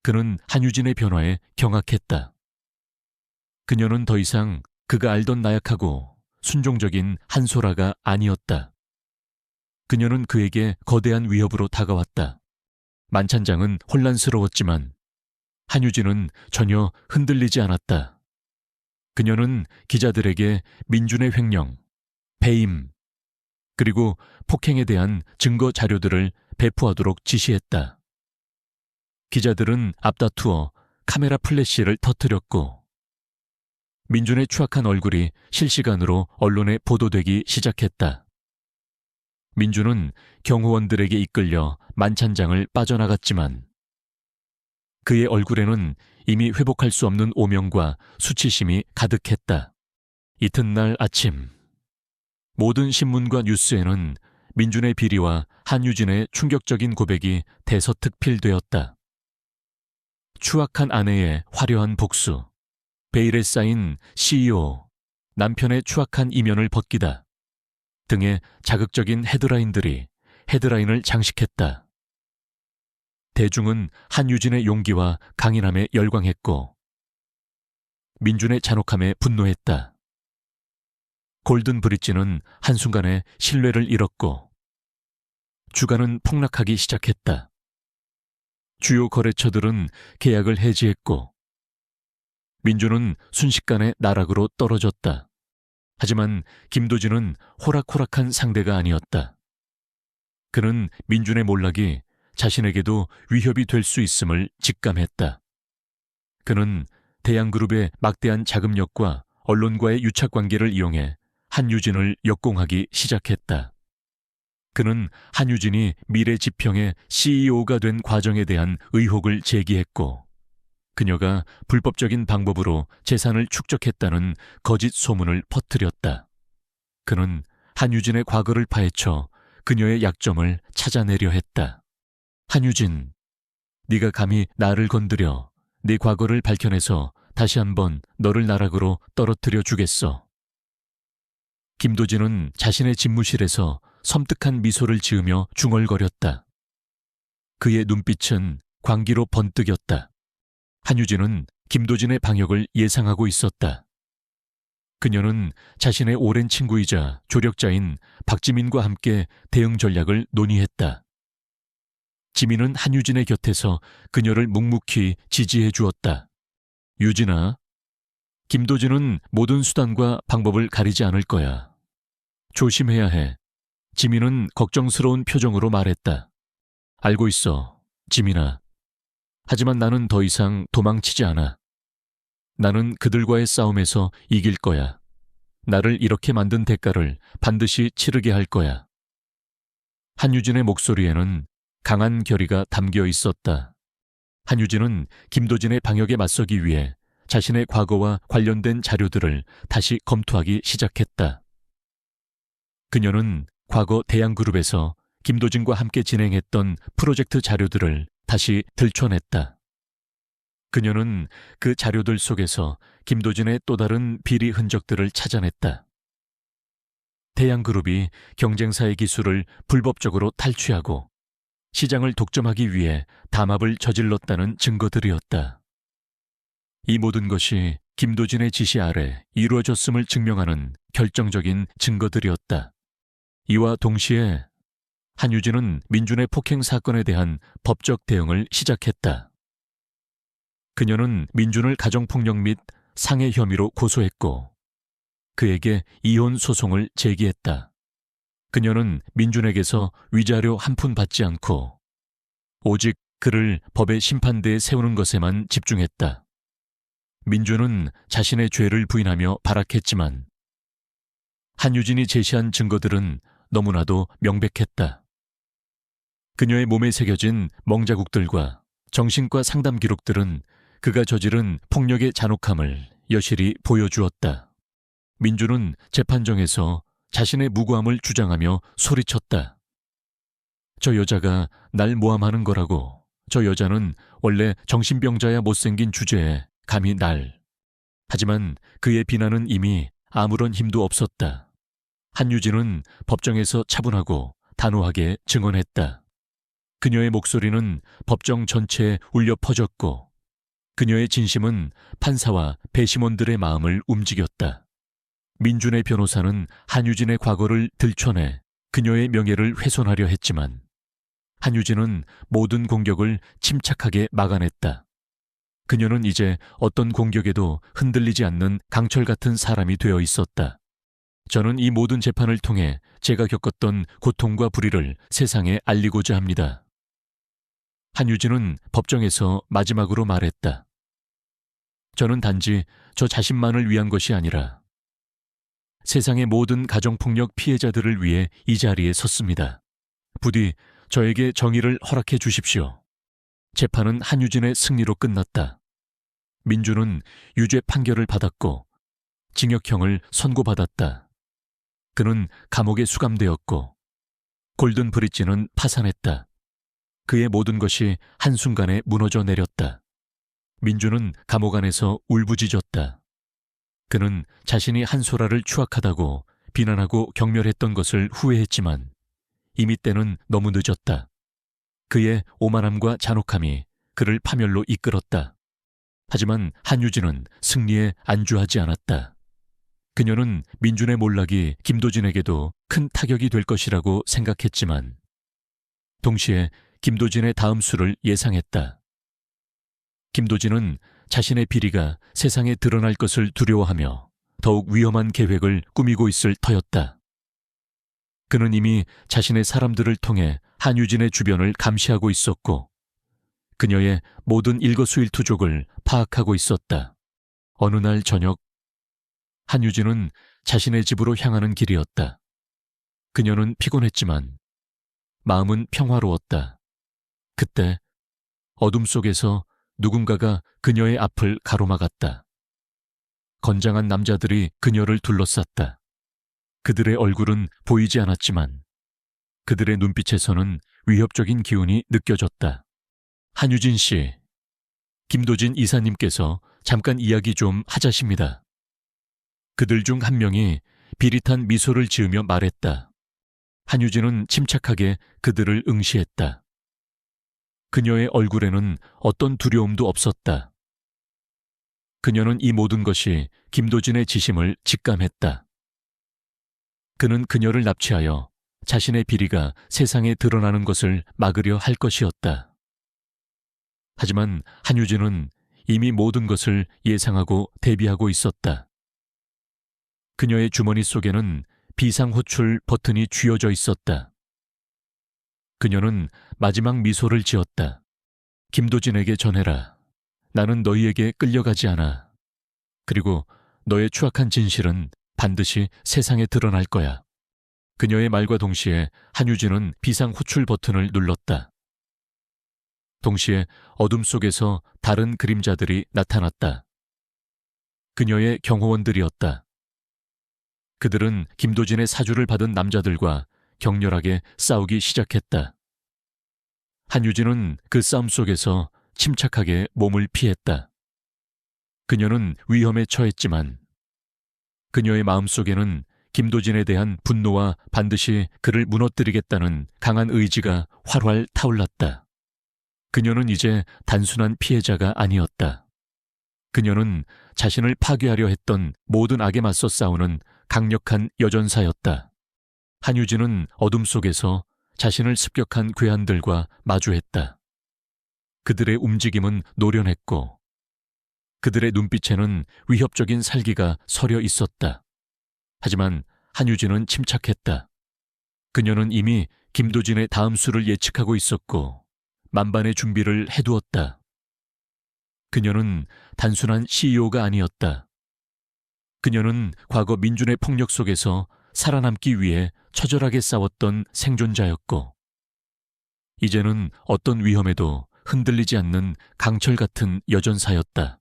그는 한유진의 변화에 경악했다. 그녀는 더 이상 그가 알던 나약하고 순종적인 한소라가 아니었다. 그녀는 그에게 거대한 위협으로 다가왔다. 만찬장은 혼란스러웠지만 한유진은 전혀 흔들리지 않았다. 그녀는 기자들에게 민준의 횡령, 배임, 그리고 폭행에 대한 증거 자료들을 배포하도록 지시했다. 기자들은 앞다투어 카메라 플래시를 터뜨렸고 민준의 추악한 얼굴이 실시간으로 언론에 보도되기 시작했다. 민준은 경호원들에게 이끌려 만찬장을 빠져나갔지만 그의 얼굴에는 이미 회복할 수 없는 오명과 수치심이 가득했다. 이튿날 아침 모든 신문과 뉴스에는 민준의 비리와 한유진의 충격적인 고백이 대서특필되었다. 추악한 아내의 화려한 복수, 베일에 쌓인 CEO, 남편의 추악한 이면을 벗기다 등의 자극적인 헤드라인들이 헤드라인을 장식했다. 대중은 한유진의 용기와 강인함에 열광했고 민준의 잔혹함에 분노했다. 골든 브릿지는 한순간에 신뢰를 잃었고 주가는 폭락하기 시작했다. 주요 거래처들은 계약을 해지했고 민준은 순식간에 나락으로 떨어졌다. 하지만 김도진은 호락호락한 상대가 아니었다. 그는 민준의 몰락이 자신에게도 위협이 될 수 있음을 직감했다. 그는 대양그룹의 막대한 자금력과 언론과의 유착관계를 이용해 한유진을 역공하기 시작했다. 그는 한유진이 미래지평의 CEO가 된 과정에 대한 의혹을 제기했고 그녀가 불법적인 방법으로 재산을 축적했다는 거짓 소문을 퍼뜨렸다. 그는 한유진의 과거를 파헤쳐 그녀의 약점을 찾아내려 했다. 한유진, 네가 감히 나를 건드려 네 과거를 밝혀내서 다시 한번 너를 나락으로 떨어뜨려 주겠어. 김도진은 자신의 집무실에서 섬뜩한 미소를 지으며 중얼거렸다. 그의 눈빛은 광기로 번뜩였다. 한유진은 김도진의 방역을 예상하고 있었다. 그녀는 자신의 오랜 친구이자 조력자인 박지민과 함께 대응 전략을 논의했다. 지민은 한유진의 곁에서 그녀를 묵묵히 지지해 주었다. 유진아, 김도진은 모든 수단과 방법을 가리지 않을 거야. 조심해야 해. 지민은 걱정스러운 표정으로 말했다. 알고 있어, 지민아. 하지만 나는 더 이상 도망치지 않아. 나는 그들과의 싸움에서 이길 거야. 나를 이렇게 만든 대가를 반드시 치르게 할 거야. 한유진의 목소리에는 강한 결의가 담겨 있었다. 한유진은 김도진의 방역에 맞서기 위해 자신의 과거와 관련된 자료들을 다시 검토하기 시작했다. 그녀는 과거 대양그룹에서 김도진과 함께 진행했던 프로젝트 자료들을 다시 들춰냈다. 그녀는 그 자료들 속에서 김도진의 또 다른 비리 흔적들을 찾아냈다. 대양그룹이 경쟁사의 기술을 불법적으로 탈취하고 시장을 독점하기 위해 담합을 저질렀다는 증거들이었다. 이 모든 것이 김도진의 지시 아래 이루어졌음을 증명하는 결정적인 증거들이었다. 이와 동시에 한유진은 민준의 폭행 사건에 대한 법적 대응을 시작했다. 그녀는 민준을 가정폭력 및 상해 혐의로 고소했고 그에게 이혼 소송을 제기했다. 그녀는 민준에게서 위자료 한 푼 받지 않고 오직 그를 법의 심판대에 세우는 것에만 집중했다. 민주는 자신의 죄를 부인하며 발악했지만 한유진이 제시한 증거들은 너무나도 명백했다. 그녀의 몸에 새겨진 멍자국들과 정신과 상담 기록들은 그가 저지른 폭력의 잔혹함을 여실히 보여주었다. 민주는 재판정에서 자신의 무고함을 주장하며 소리쳤다. 저 여자가 날 모함하는 거라고. 저 여자는 원래 정신병자야 못생긴 주제에 감히 날. 하지만 그의 비난은 이미 아무런 힘도 없었다. 한유진은 법정에서 차분하고 단호하게 증언했다. 그녀의 목소리는 법정 전체에 울려 퍼졌고 그녀의 진심은 판사와 배심원들의 마음을 움직였다. 민준의 변호사는 한유진의 과거를 들춰내 그녀의 명예를 훼손하려 했지만 한유진은 모든 공격을 침착하게 막아냈다. 그녀는 이제 어떤 공격에도 흔들리지 않는 강철 같은 사람이 되어 있었다. 저는 이 모든 재판을 통해 제가 겪었던 고통과 불의를 세상에 알리고자 합니다. 한유진은 법정에서 마지막으로 말했다. 저는 단지 저 자신만을 위한 것이 아니라 세상의 모든 가정폭력 피해자들을 위해 이 자리에 섰습니다. 부디 저에게 정의를 허락해 주십시오. 재판은 한유진의 승리로 끝났다. 민주는 유죄 판결을 받았고 징역형을 선고받았다. 그는 감옥에 수감되었고 골든 브릿지는 파산했다. 그의 모든 것이 한순간에 무너져 내렸다. 민주는 감옥 안에서 울부짖었다. 그는 자신이 한소라를 추악하다고 비난하고 경멸했던 것을 후회했지만 이미 때는 너무 늦었다. 그의 오만함과 잔혹함이 그를 파멸로 이끌었다. 하지만 한유진은 승리에 안주하지 않았다. 그녀는 민준의 몰락이 김도진에게도 큰 타격이 될 것이라고 생각했지만 동시에 김도진의 다음 수를 예상했다. 김도진은 자신의 비리가 세상에 드러날 것을 두려워하며 더욱 위험한 계획을 꾸미고 있을 터였다. 그는 이미 자신의 사람들을 통해 한유진의 주변을 감시하고 있었고 그녀의 모든 일거수일투족을 파악하고 있었다. 어느 날 저녁 한유진은 자신의 집으로 향하는 길이었다. 그녀는 피곤했지만 마음은 평화로웠다. 그때 어둠 속에서 누군가가 그녀의 앞을 가로막았다. 건장한 남자들이 그녀를 둘러쌌다. 그들의 얼굴은 보이지 않았지만 그들의 눈빛에서는 위협적인 기운이 느껴졌다. 한유진 씨, 김도진 이사님께서 잠깐 이야기 좀 하자십니다. 그들 중 한 명이 비릿한 미소를 지으며 말했다. 한유진은 침착하게 그들을 응시했다. 그녀의 얼굴에는 어떤 두려움도 없었다. 그녀는 이 모든 것이 김도진의 지심을 직감했다. 그는 그녀를 납치하여 자신의 비리가 세상에 드러나는 것을 막으려 할 것이었다. 하지만 한유진은 이미 모든 것을 예상하고 대비하고 있었다. 그녀의 주머니 속에는 비상호출 버튼이 쥐어져 있었다. 그녀는 마지막 미소를 지었다. 김도진에게 전해라. 나는 너희에게 끌려가지 않아. 그리고 너의 추악한 진실은 반드시 세상에 드러날 거야. 그녀의 말과 동시에 한유진은 비상호출 버튼을 눌렀다. 동시에 어둠 속에서 다른 그림자들이 나타났다. 그녀의 경호원들이었다. 그들은 김도진의 사주를 받은 남자들과 격렬하게 싸우기 시작했다. 한유진은 그 싸움 속에서 침착하게 몸을 피했다. 그녀는 위험에 처했지만 그녀의 마음속에는 김도진에 대한 분노와 반드시 그를 무너뜨리겠다는 강한 의지가 활활 타올랐다. 그녀는 이제 단순한 피해자가 아니었다. 그녀는 자신을 파괴하려 했던 모든 악에 맞서 싸우는 강력한 여전사였다. 한유진은 어둠 속에서 자신을 습격한 괴한들과 마주했다. 그들의 움직임은 노련했고 그들의 눈빛에는 위협적인 살기가 서려 있었다. 하지만 한유진은 침착했다. 그녀는 이미 김도진의 다음 수를 예측하고 있었고 만반의 준비를 해두었다. 그녀는 단순한 CEO가 아니었다. 그녀는 과거 민준의 폭력 속에서 살아남기 위해 처절하게 싸웠던 생존자였고, 이제는 어떤 위험에도 흔들리지 않는 강철 같은 여전사였다.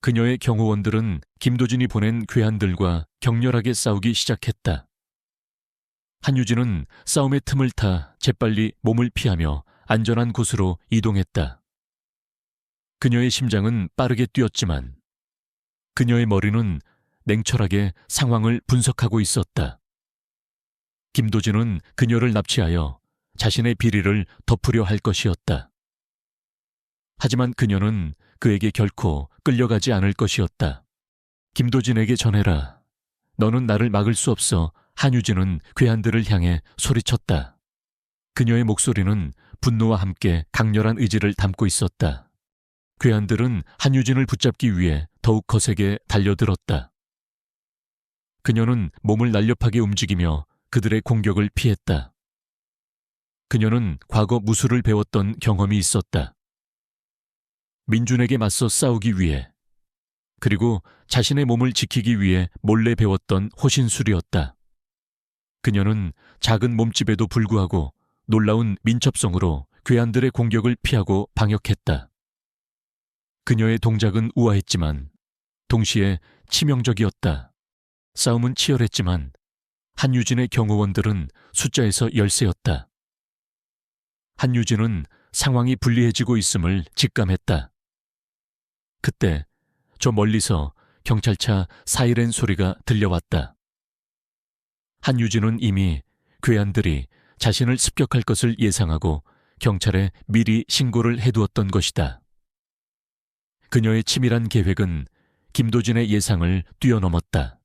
그녀의 경호원들은 김도진이 보낸 괴한들과 격렬하게 싸우기 시작했다. 한유진은 싸움의 틈을 타 재빨리 몸을 피하며 안전한 곳으로 이동했다. 그녀의 심장은 빠르게 뛰었지만 그녀의 머리는 냉철하게 상황을 분석하고 있었다. 김도진은 그녀를 납치하여 자신의 비리를 덮으려 할 것이었다. 하지만 그녀는 그에게 결코 끌려가지 않을 것이었다. 김도진에게 전해라. 너는 나를 막을 수 없어. 한유진은 괴한들을 향해 소리쳤다. 그녀의 목소리는 분노와 함께 강렬한 의지를 담고 있었다. 괴한들은 한유진을 붙잡기 위해 더욱 거세게 달려들었다. 그녀는 몸을 날렵하게 움직이며 그들의 공격을 피했다. 그녀는 과거 무술을 배웠던 경험이 있었다. 민준에게 맞서 싸우기 위해, 그리고 자신의 몸을 지키기 위해 몰래 배웠던 호신술이었다. 그녀는 작은 몸집에도 불구하고 놀라운 민첩성으로 괴한들의 공격을 피하고 방역했다. 그녀의 동작은 우아했지만 동시에 치명적이었다. 싸움은 치열했지만 한유진의 경호원들은 숫자에서 열세였다. 한유진은 상황이 불리해지고 있음을 직감했다. 그때 저 멀리서 경찰차 사이렌 소리가 들려왔다. 한유진은 이미 괴한들이 자신을 습격할 것을 예상하고 경찰에 미리 신고를 해두었던 것이다. 그녀의 치밀한 계획은 김도진의 예상을 뛰어넘었다.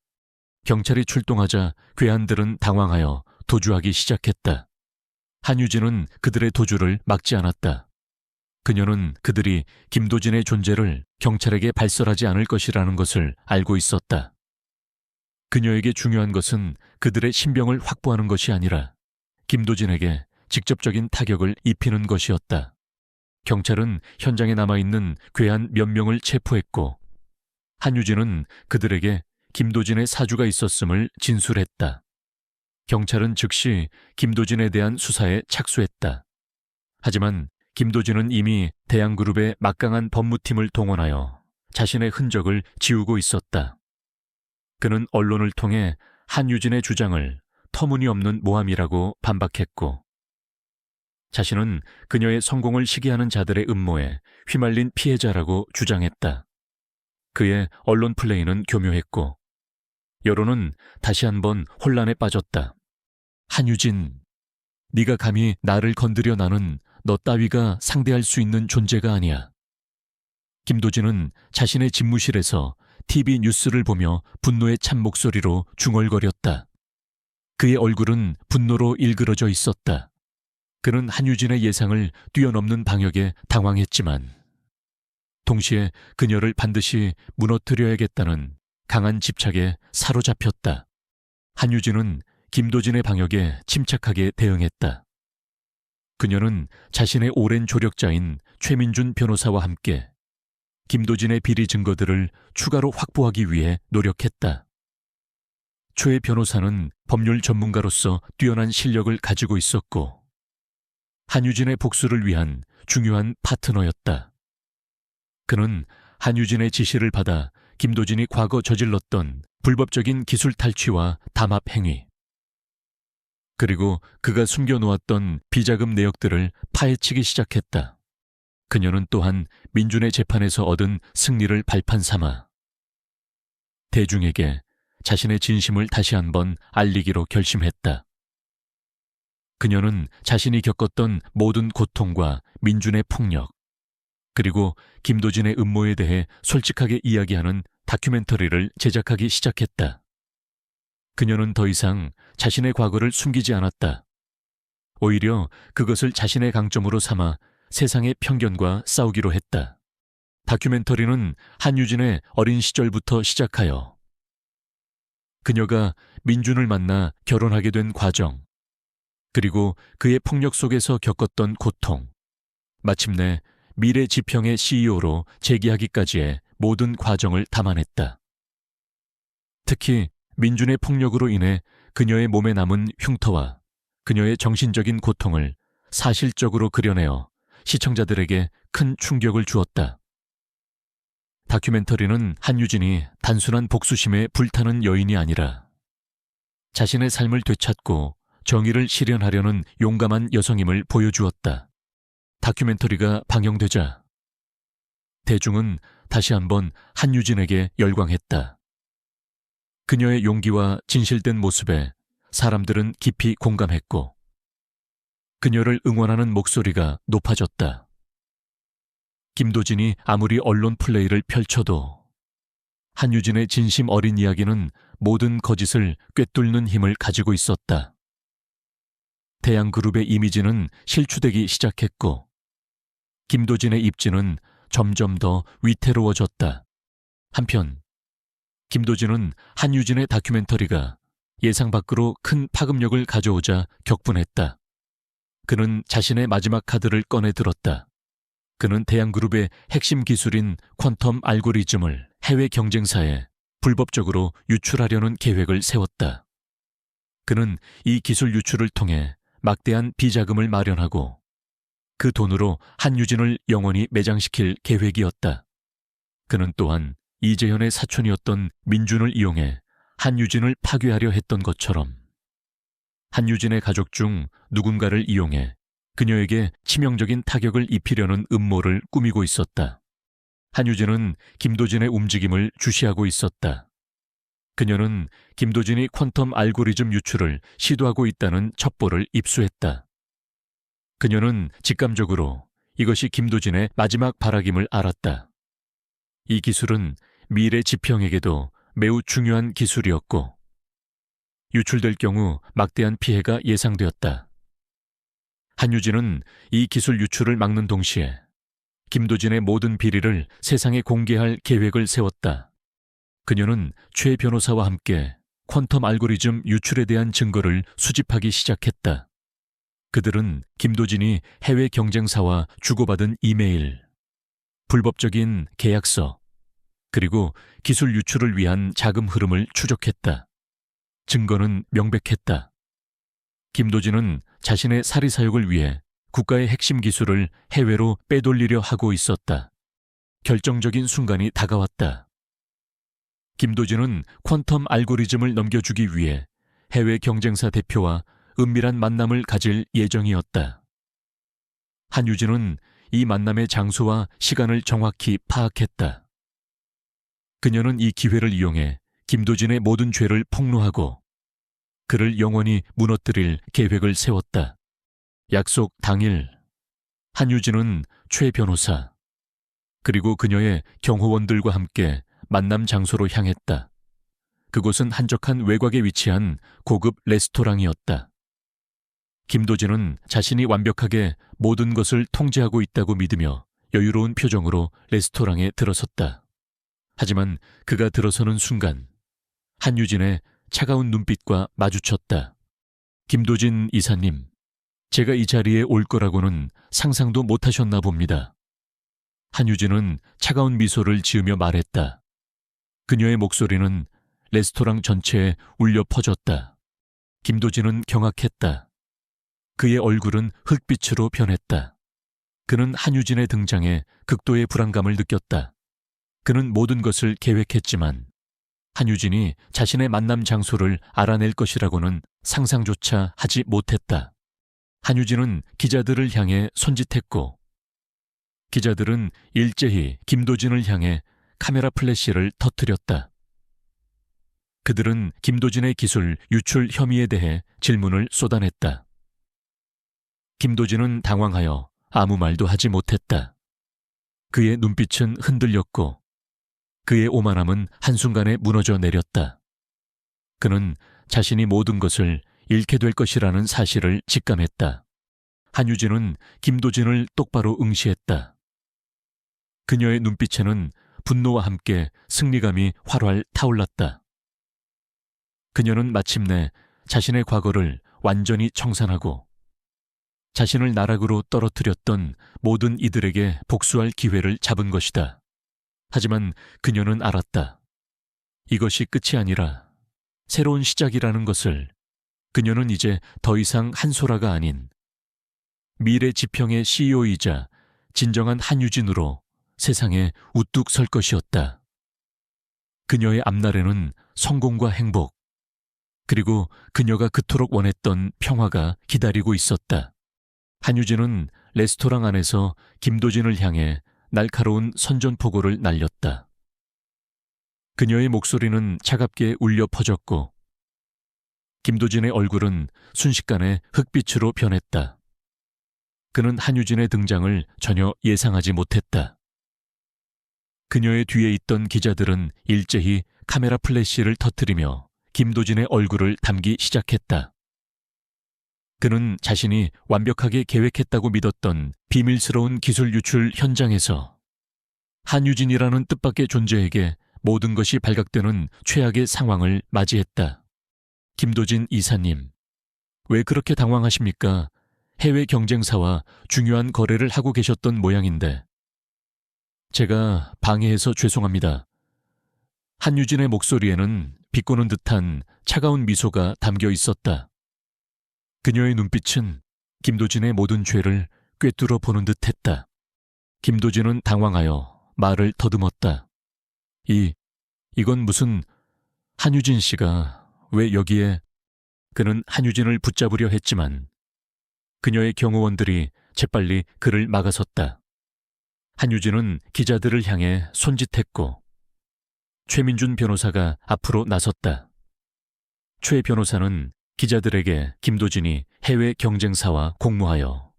경찰이 출동하자 괴한들은 당황하여 도주하기 시작했다. 한유진은 그들의 도주를 막지 않았다. 그녀는 그들이 김도진의 존재를 경찰에게 발설하지 않을 것이라는 것을 알고 있었다. 그녀에게 중요한 것은 그들의 신병을 확보하는 것이 아니라 김도진에게 직접적인 타격을 입히는 것이었다. 경찰은 현장에 남아있는 괴한 몇 명을 체포했고 한유진은 그들에게 김도진의 사주가 있었음을 진술했다. 경찰은 즉시 김도진에 대한 수사에 착수했다. 하지만 김도진은 이미 대양그룹의 막강한 법무팀을 동원하여 자신의 흔적을 지우고 있었다. 그는 언론을 통해 한유진의 주장을 터무니없는 모함이라고 반박했고, 자신은 그녀의 성공을 시기하는 자들의 음모에 휘말린 피해자라고 주장했다. 그의 언론 플레이는 교묘했고 여론은 다시 한번 혼란에 빠졌다. 한유진, 네가 감히 나를 건드려. 나는 너 따위가 상대할 수 있는 존재가 아니야. 김도진은 자신의 집무실에서 TV 뉴스를 보며 분노에 찬 목소리로 중얼거렸다. 그의 얼굴은 분노로 일그러져 있었다. 그는 한유진의 예상을 뛰어넘는 방역에 당황했지만 동시에 그녀를 반드시 무너뜨려야겠다는 강한 집착에 사로잡혔다. 한유진은 김도진의 방역에 침착하게 대응했다. 그녀는 자신의 오랜 조력자인 최민준 변호사와 함께 김도진의 비리 증거들을 추가로 확보하기 위해 노력했다. 최 변호사는 법률 전문가로서 뛰어난 실력을 가지고 있었고 한유진의 복수를 위한 중요한 파트너였다. 그는 한유진의 지시를 받아 김도진이 과거 저질렀던 불법적인 기술 탈취와 담합 행위, 그리고 그가 숨겨놓았던 비자금 내역들을 파헤치기 시작했다. 그녀는 또한 민준의 재판에서 얻은 승리를 발판 삼아 대중에게 자신의 진심을 다시 한번 알리기로 결심했다. 그녀는 자신이 겪었던 모든 고통과 민준의 폭력, 그리고 김도진의 음모에 대해 솔직하게 이야기하는 다큐멘터리를 제작하기 시작했다. 그녀는 더 이상 자신의 과거를 숨기지 않았다. 오히려 그것을 자신의 강점으로 삼아 세상의 편견과 싸우기로 했다. 다큐멘터리는 한유진의 어린 시절부터 시작하여 그녀가 민준을 만나 결혼하게 된 과정, 그리고 그의 폭력 속에서 겪었던 고통, 마침내 미래 지평의 CEO로 재기하기까지의 모든 과정을 담아냈다. 특히 민준의 폭력으로 인해 그녀의 몸에 남은 흉터와 그녀의 정신적인 고통을 사실적으로 그려내어 시청자들에게 큰 충격을 주었다. 다큐멘터리는 한유진이 단순한 복수심에 불타는 여인이 아니라 자신의 삶을 되찾고 정의를 실현하려는 용감한 여성임을 보여주었다. 다큐멘터리가 방영되자 대중은 다시 한번 한유진에게 열광했다. 그녀의 용기와 진실된 모습에 사람들은 깊이 공감했고 그녀를 응원하는 목소리가 높아졌다. 김도진이 아무리 언론 플레이를 펼쳐도 한유진의 진심 어린 이야기는 모든 거짓을 꿰뚫는 힘을 가지고 있었다. 대양그룹의 이미지는 실추되기 시작했고 김도진의 입지는 점점 더 위태로워졌다. 한편 김도진은 한유진의 다큐멘터리가 예상 밖으로 큰 파급력을 가져오자 격분했다. 그는 자신의 마지막 카드를 꺼내 들었다. 그는 대양그룹의 핵심 기술인 퀀텀 알고리즘을 해외 경쟁사에 불법적으로 유출하려는 계획을 세웠다. 그는 이 기술 유출을 통해 막대한 비자금을 마련하고 그 돈으로 한유진을 영원히 매장시킬 계획이었다. 그는 또한 이재현의 사촌이었던 민준을 이용해 한유진을 파괴하려 했던 것처럼 한유진의 가족 중 누군가를 이용해 그녀에게 치명적인 타격을 입히려는 음모를 꾸미고 있었다. 한유진은 김도진의 움직임을 주시하고 있었다. 그녀는 김도진이 퀀텀 알고리즘 유출을 시도하고 있다는 첩보를 입수했다. 그녀는 직감적으로 이것이 김도진의 마지막 발악임을 알았다. 이 기술은 미래 지평에게도 매우 중요한 기술이었고 유출될 경우 막대한 피해가 예상되었다. 한유진은 이 기술 유출을 막는 동시에 김도진의 모든 비리를 세상에 공개할 계획을 세웠다. 그녀는 최 변호사와 함께 퀀텀 알고리즘 유출에 대한 증거를 수집하기 시작했다. 그들은 김도진이 해외 경쟁사와 주고받은 이메일, 불법적인 계약서, 그리고 기술 유출을 위한 자금 흐름을 추적했다. 증거는 명백했다. 김도진은 자신의 사리 사욕을 위해 국가의 핵심 기술을 해외로 빼돌리려 하고 있었다. 결정적인 순간이 다가왔다. 김도진은 퀀텀 알고리즘을 넘겨주기 위해 해외 경쟁사 대표와 은밀한 만남을 가질 예정이었다. 한유진은 이 만남의 장소와 시간을 정확히 파악했다. 그녀는 이 기회를 이용해 김도진의 모든 죄를 폭로하고 그를 영원히 무너뜨릴 계획을 세웠다. 약속 당일 한유진은 최 변호사 그리고 그녀의 경호원들과 함께 만남 장소로 향했다. 그곳은 한적한 외곽에 위치한 고급 레스토랑이었다. 김도진은 자신이 완벽하게 모든 것을 통제하고 있다고 믿으며 여유로운 표정으로 레스토랑에 들어섰다. 하지만 그가 들어서는 순간 한유진의 차가운 눈빛과 마주쳤다. 김도진 이사님, 제가 이 자리에 올 거라고는 상상도 못하셨나 봅니다. 한유진은 차가운 미소를 지으며 말했다. 그녀의 목소리는 레스토랑 전체에 울려 퍼졌다. 김도진은 경악했다. 그의 얼굴은 흙빛으로 변했다. 그는 한유진의 등장에 극도의 불안감을 느꼈다. 그는 모든 것을 계획했지만 한유진이 자신의 만남 장소를 알아낼 것이라고는 상상조차 하지 못했다. 한유진은 기자들을 향해 손짓했고 기자들은 일제히 김도진을 향해 카메라 플래시를 터뜨렸다. 그들은 김도진의 기술 유출 혐의에 대해 질문을 쏟아냈다. 김도진은 당황하여 아무 말도 하지 못했다. 그의 눈빛은 흔들렸고 그의 오만함은 한순간에 무너져 내렸다. 그는 자신이 모든 것을 잃게 될 것이라는 사실을 직감했다. 한유진은 김도진을 똑바로 응시했다. 그녀의 눈빛에는 분노와 함께 승리감이 활활 타올랐다. 그녀는 마침내 자신의 과거를 완전히 청산하고 자신을 나락으로 떨어뜨렸던 모든 이들에게 복수할 기회를 잡은 것이다. 하지만 그녀는 알았다. 이것이 끝이 아니라 새로운 시작이라는 것을. 그녀는 이제 더 이상 한소라가 아닌 미래 지평의 CEO이자 진정한 한유진으로 세상에 우뚝 설 것이었다. 그녀의 앞날에는 성공과 행복, 그리고 그녀가 그토록 원했던 평화가 기다리고 있었다. 한유진은 레스토랑 안에서 김도진을 향해 날카로운 선전포고를 날렸다. 그녀의 목소리는 차갑게 울려 퍼졌고 김도진의 얼굴은 순식간에 흑빛으로 변했다. 그는 한유진의 등장을 전혀 예상하지 못했다. 그녀의 뒤에 있던 기자들은 일제히 카메라 플래시를 터뜨리며 김도진의 얼굴을 담기 시작했다. 그는 자신이 완벽하게 계획했다고 믿었던 비밀스러운 기술 유출 현장에서 한유진이라는 뜻밖의 존재에게 모든 것이 발각되는 최악의 상황을 맞이했다. 김도진 이사님, 왜 그렇게 당황하십니까? 해외 경쟁사와 중요한 거래를 하고 계셨던 모양인데. 제가 방해해서 죄송합니다. 한유진의 목소리에는 비꼬는 듯한 차가운 미소가 담겨 있었다. 그녀의 눈빛은 김도진의 모든 죄를 꿰뚫어 보는 듯했다. 김도진은 당황하여 말을 더듬었다. 이건 무슨... 한유진 씨가 왜 여기에... 그는 한유진을 붙잡으려 했지만 그녀의 경호원들이 재빨리 그를 막아섰다. 한유진은 기자들을 향해 손짓했고 최민준 변호사가 앞으로 나섰다. 최 변호사는 기자들에게 김도진이 해외 경쟁사와 공모하여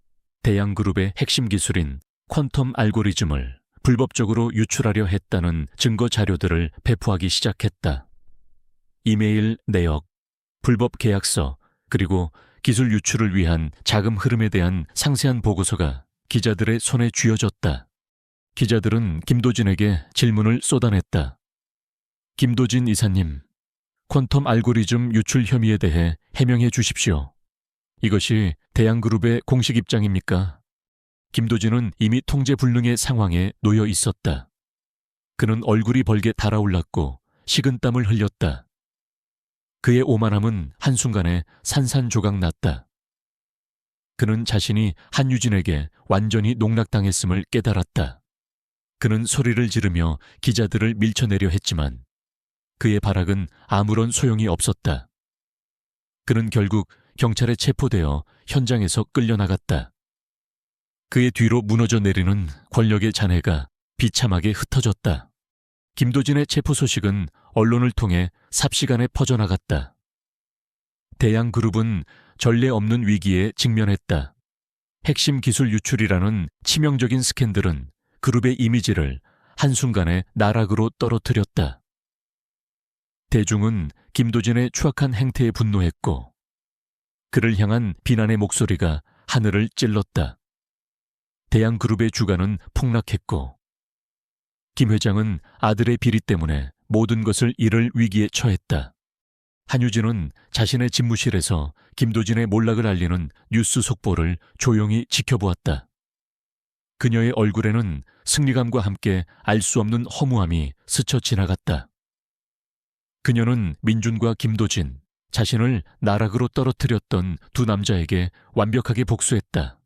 대양그룹의 핵심 기술인 퀀텀 알고리즘을 불법적으로 유출하려 했다는 증거 자료들을 배포하기 시작했다. 이메일 내역, 불법 계약서, 그리고 기술 유출을 위한 자금 흐름에 대한 상세한 보고서가 기자들의 손에 쥐어졌다. 기자들은 김도진에게 질문을 쏟아냈다. 김도진 이사님, 퀀텀 알고리즘 유출 혐의에 대해 해명해 주십시오. 이것이 대양그룹의 공식 입장입니까? 김도진은 이미 통제불능의 상황에 놓여 있었다. 그는 얼굴이 벌게 달아올랐고 식은땀을 흘렸다. 그의 오만함은 한순간에 산산조각 났다. 그는 자신이 한유진에게 완전히 농락당했음을 깨달았다. 그는 소리를 지르며 기자들을 밀쳐내려 했지만 그의 발악은 아무런 소용이 없었다. 그는 결국 경찰에 체포되어 현장에서 끌려나갔다. 그의 뒤로 무너져 내리는 권력의 잔해가 비참하게 흩어졌다. 김도진의 체포 소식은 언론을 통해 삽시간에 퍼져나갔다. 대양그룹은 전례 없는 위기에 직면했다. 핵심 기술 유출이라는 치명적인 스캔들은 그룹의 이미지를 한순간에 나락으로 떨어뜨렸다. 대중은 김도진의 추악한 행태에 분노했고 그를 향한 비난의 목소리가 하늘을 찔렀다. 대양그룹의 주가는 폭락했고 김 회장은 아들의 비리 때문에 모든 것을 잃을 위기에 처했다. 한유진은 자신의 집무실에서 김도진의 몰락을 알리는 뉴스 속보를 조용히 지켜보았다. 그녀의 얼굴에는 승리감과 함께 알 수 없는 허무함이 스쳐 지나갔다. 그녀는 민준과 김도진, 자신을 나락으로 떨어뜨렸던 두 남자에게 완벽하게 복수했다.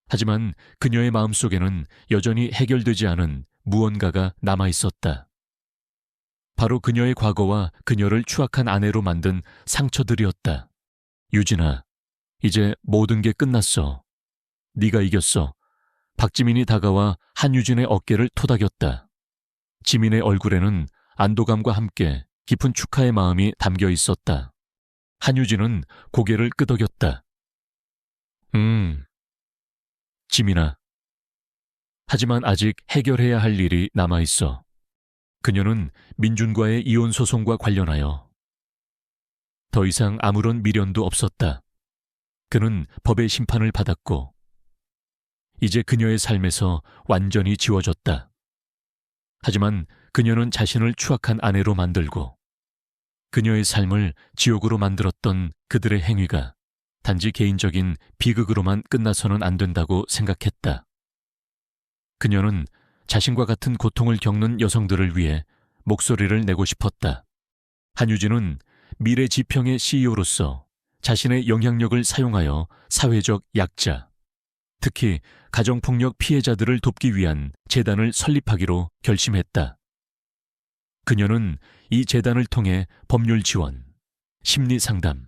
하지만 그녀의 마음속에는 여전히 해결되지 않은 무언가가 남아있었다. 바로 그녀의 과거와 그녀를 추악한 아내로 만든 상처들이었다. 유진아, 이제 모든 게 끝났어. 네가 이겼어. 박지민이 다가와 한유진의 어깨를 토닥였다. 지민의 얼굴에는 안도감과 함께 깊은 축하의 마음이 담겨 있었다. 한유진은 고개를 끄덕였다. 지민아. 하지만 아직 해결해야 할 일이 남아있어. 그녀는 민준과의 이혼 소송과 관련하여 더 이상 아무런 미련도 없었다. 그는 법의 심판을 받았고 이제 그녀의 삶에서 완전히 지워졌다. 하지만 그녀는 자신을 추악한 아내로 만들고 그녀의 삶을 지옥으로 만들었던 그들의 행위가 단지 개인적인 비극으로만 끝나서는 안 된다고 생각했다. 그녀는 자신과 같은 고통을 겪는 여성들을 위해 목소리를 내고 싶었다. 한유진은 미래 지평의 CEO로서 자신의 영향력을 사용하여 사회적 약자, 특히 가정폭력 피해자들을 돕기 위한 재단을 설립하기로 결심했다. 그녀는 이 재단을 통해 법률 지원, 심리 상담,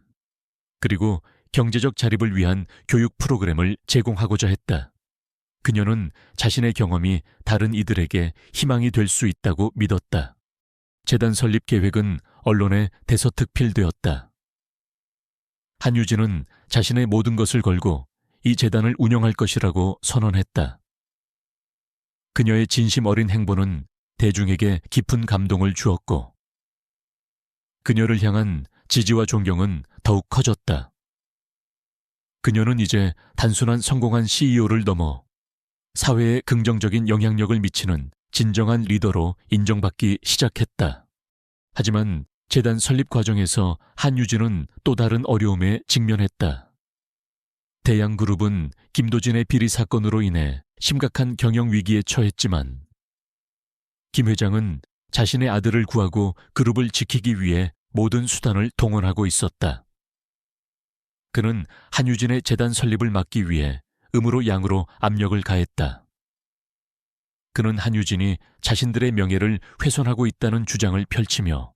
그리고 경제적 자립을 위한 교육 프로그램을 제공하고자 했다. 그녀는 자신의 경험이 다른 이들에게 희망이 될 수 있다고 믿었다. 재단 설립 계획은 언론에 대서특필되었다. 한유진은 자신의 모든 것을 걸고 이 재단을 운영할 것이라고 선언했다. 그녀의 진심 어린 행보는 대중에게 깊은 감동을 주었고, 그녀를 향한 지지와 존경은 더욱 커졌다. 그녀는 이제 단순한 성공한 CEO를 넘어 사회에 긍정적인 영향력을 미치는 진정한 리더로 인정받기 시작했다. 하지만 재단 설립 과정에서 한유진은 또 다른 어려움에 직면했다. 대양그룹은 김도진의 비리 사건으로 인해 심각한 경영 위기에 처했지만 김 회장은 자신의 아들을 구하고 그룹을 지키기 위해 모든 수단을 동원하고 있었다. 그는 한유진의 재단 설립을 막기 위해 음으로 양으로 압력을 가했다. 그는 한유진이 자신들의 명예를 훼손하고 있다는 주장을 펼치며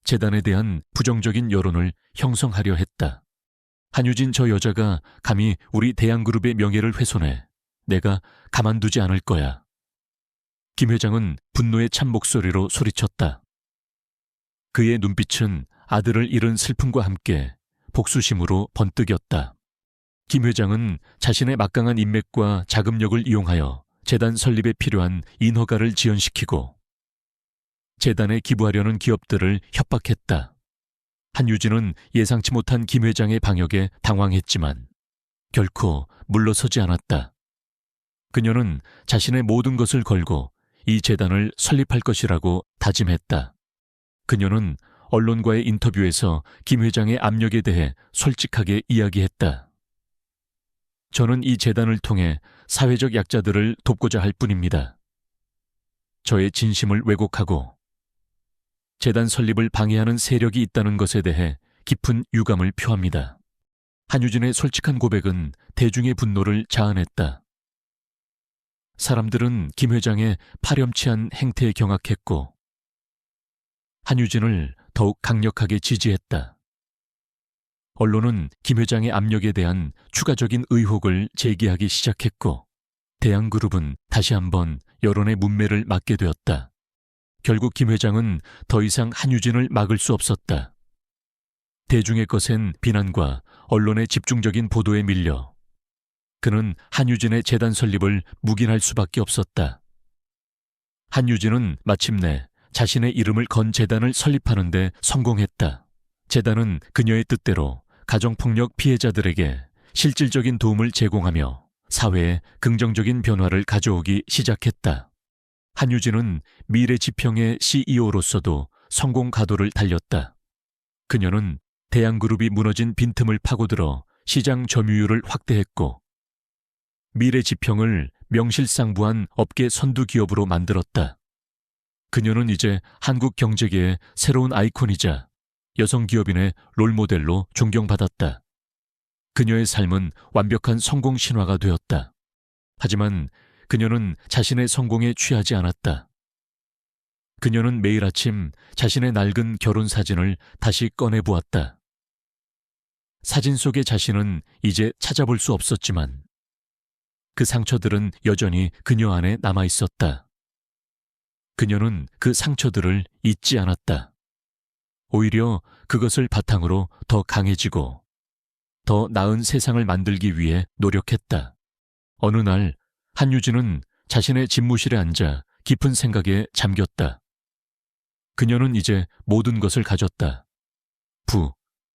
재단에 대한 부정적인 여론을 형성하려 했다. 한유진 저 여자가 감히 우리 대양그룹의 명예를 훼손해 내가 가만두지 않을 거야. 김 회장은 분노의 찬 목소리로 소리쳤다. 그의 눈빛은 아들을 잃은 슬픔과 함께 복수심으로 번뜩였다. 김 회장은 자신의 막강한 인맥과 자금력을 이용하여 재단 설립에 필요한 인허가를 지연시키고 재단에 기부하려는 기업들을 협박했다. 한유진은 예상치 못한 김 회장의 방역에 당황했지만 결코 물러서지 않았다. 그녀는 자신의 모든 것을 걸고 이 재단을 설립할 것이라고 다짐했다. 그녀는 언론과의 인터뷰에서 김 회장의 압력에 대해 솔직하게 이야기했다. 저는 이 재단을 통해 사회적 약자들을 돕고자 할 뿐입니다. 저의 진심을 왜곡하고 재단 설립을 방해하는 세력이 있다는 것에 대해 깊은 유감을 표합니다. 한유진의 솔직한 고백은 대중의 분노를 자아냈다. 사람들은 김 회장의 파렴치한 행태에 경악했고 한유진을 더욱 강력하게 지지했다. 언론은 김 회장의 압력에 대한 추가적인 의혹을 제기하기 시작했고 대양그룹은 다시 한번 여론의 문매를 맞게 되었다. 결국 김 회장은 더 이상 한유진을 막을 수 없었다. 대중의 거센 비난과 언론의 집중적인 보도에 밀려 그는 한유진의 재단 설립을 묵인할 수밖에 없었다. 한유진은 마침내 자신의 이름을 건 재단을 설립하는 데 성공했다. 재단은 그녀의 뜻대로 가정폭력 피해자들에게 실질적인 도움을 제공하며 사회에 긍정적인 변화를 가져오기 시작했다. 한유진은 미래 지평의 CEO로서도 성공 가도를 달렸다. 그녀는 대양그룹이 무너진 빈틈을 파고들어 시장 점유율을 확대했고 미래 지평을 명실상부한 업계 선두 기업으로 만들었다. 그녀는 이제 한국 경제계의 새로운 아이콘이자 여성 기업인의 롤모델로 존경받았다. 그녀의 삶은 완벽한 성공 신화가 되었다. 하지만 그녀는 자신의 성공에 취하지 않았다. 그녀는 매일 아침 자신의 낡은 결혼 사진을 다시 꺼내 보았다. 사진 속의 자신은 이제 찾아볼 수 없었지만 그 상처들은 여전히 그녀 안에 남아 있었다. 그녀는 그 상처들을 잊지 않았다. 오히려 그것을 바탕으로 더 강해지고 더 나은 세상을 만들기 위해 노력했다. 어느 날 한유진은 자신의 집무실에 앉아 깊은 생각에 잠겼다. 그녀는 이제 모든 것을 가졌다. 부,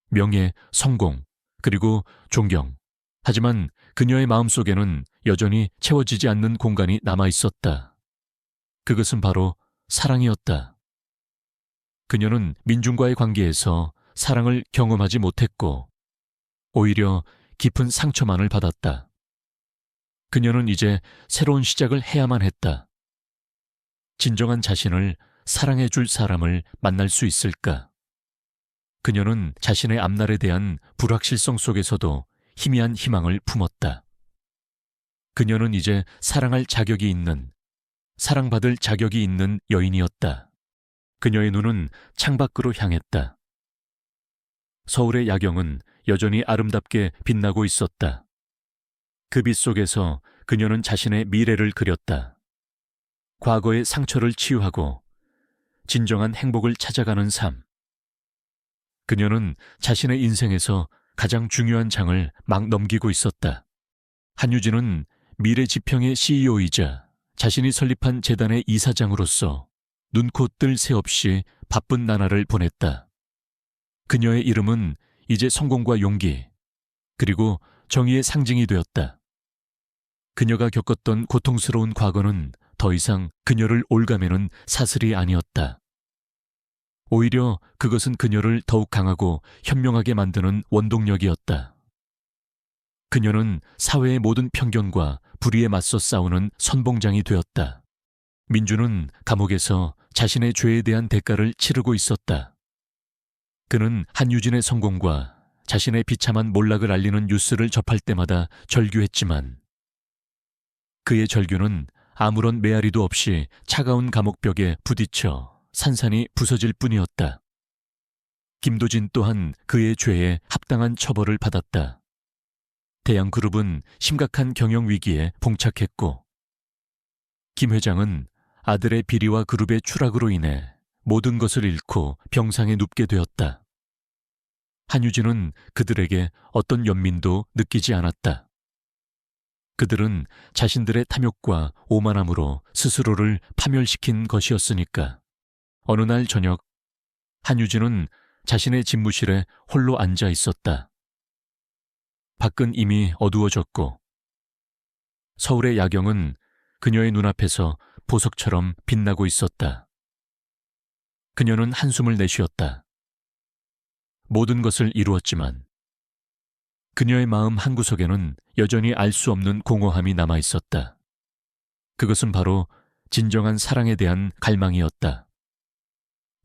명예, 성공, 그리고 존경. 하지만 그녀의 마음속에는 여전히 채워지지 않는 공간이 남아 있었다. 그것은 바로 사랑이었다. 그녀는 민중과의 관계에서 사랑을 경험하지 못했고 오히려 깊은 상처만을 받았다. 그녀는 이제 새로운 시작을 해야만 했다. 진정한 자신을 사랑해 줄 사람을 만날 수 있을까? 그녀는 자신의 앞날에 대한 불확실성 속에서도 희미한 희망을 품었다. 그녀는 이제 사랑할 자격이 있는, 사랑받을 자격이 있는 여인이었다. 그녀의 눈은 창밖으로 향했다. 서울의 야경은 여전히 아름답게 빛나고 있었다. 그 빛 속에서 그녀는 자신의 미래를 그렸다. 과거의 상처를 치유하고 진정한 행복을 찾아가는 삶. 그녀는 자신의 인생에서 가장 중요한 장을 막 넘기고 있었다. 한유진은 미래지평의 CEO이자 자신이 설립한 재단의 이사장으로서 눈코 뜰 새 없이 바쁜 나날을 보냈다. 그녀의 이름은 이제 성공과 용기, 그리고 정의의 상징이 되었다. 그녀가 겪었던 고통스러운 과거는 더 이상 그녀를 올가매는 사슬이 아니었다. 오히려 그것은 그녀를 더욱 강하고 현명하게 만드는 원동력이었다. 그녀는 사회의 모든 편견과 불의에 맞서 싸우는 선봉장이 되었다. 민주는 감옥에서 자신의 죄에 대한 대가를 치르고 있었다. 그는 한유진의 성공과 자신의 비참한 몰락을 알리는 뉴스를 접할 때마다 절규했지만 그의 절규는 아무런 메아리도 없이 차가운 감옥벽에 부딪혀 산산이 부서질 뿐이었다. 김도진 또한 그의 죄에 합당한 처벌을 받았다. 대양그룹은 심각한 경영위기에 봉착했고 김 회장은 아들의 비리와 그룹의 추락으로 인해 모든 것을 잃고 병상에 눕게 되었다. 한유진은 그들에게 어떤 연민도 느끼지 않았다. 그들은 자신들의 탐욕과 오만함으로 스스로를 파멸시킨 것이었으니까. 어느 날 저녁, 한유진은 자신의 집무실에 홀로 앉아 있었다. 밖은 이미 어두워졌고 서울의 야경은 그녀의 눈앞에서 보석처럼 빛나고 있었다. 그녀는 한숨을 내쉬었다. 모든 것을 이루었지만 그녀의 마음 한구석에는 여전히 알 수 없는 공허함이 남아 있었다. 그것은 바로 진정한 사랑에 대한 갈망이었다.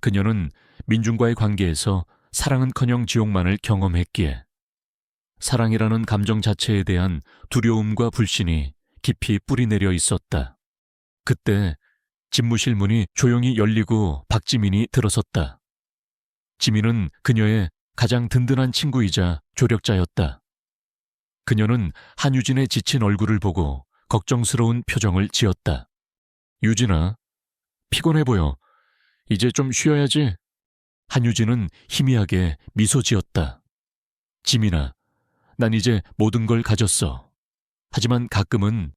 그녀는 민중과의 관계에서 사랑은커녕 지옥만을 경험했기에 사랑이라는 감정 자체에 대한 두려움과 불신이 깊이 뿌리내려 있었다. 그때 집무실 문이 조용히 열리고 박지민이 들어섰다. 지민은 그녀의 가장 든든한 친구이자 조력자였다. 그녀는 한유진의 지친 얼굴을 보고 걱정스러운 표정을 지었다. 유진아, 피곤해 보여. 이제 좀 쉬어야지. 한유진은 희미하게 미소 지었다. 지민아, 난 이제 모든 걸 가졌어. 하지만 가끔은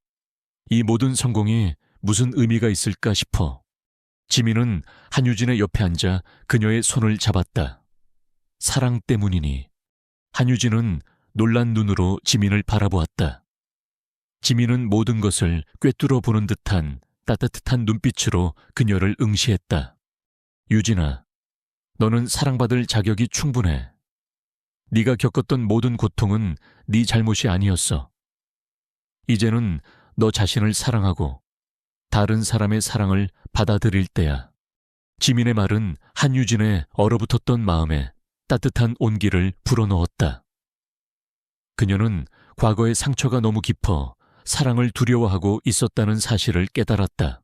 이 모든 성공이 무슨 의미가 있을까 싶어. 지민은 한유진의 옆에 앉아 그녀의 손을 잡았다. 사랑 때문이니. 한유진은 놀란 눈으로 지민을 바라보았다. 지민은 모든 것을 꿰뚫어 보는 듯한 따뜻한 눈빛으로 그녀를 응시했다. 유진아, 너는 사랑받을 자격이 충분해. 네가 겪었던 모든 고통은 네 잘못이 아니었어. 이제는 너 자신을 사랑하고 다른 사람의 사랑을 받아들일 때야. 지민의 말은 한유진의 얼어붙었던 마음에 따뜻한 온기를 불어넣었다. 그녀는 과거의 상처가 너무 깊어 사랑을 두려워하고 있었다는 사실을 깨달았다.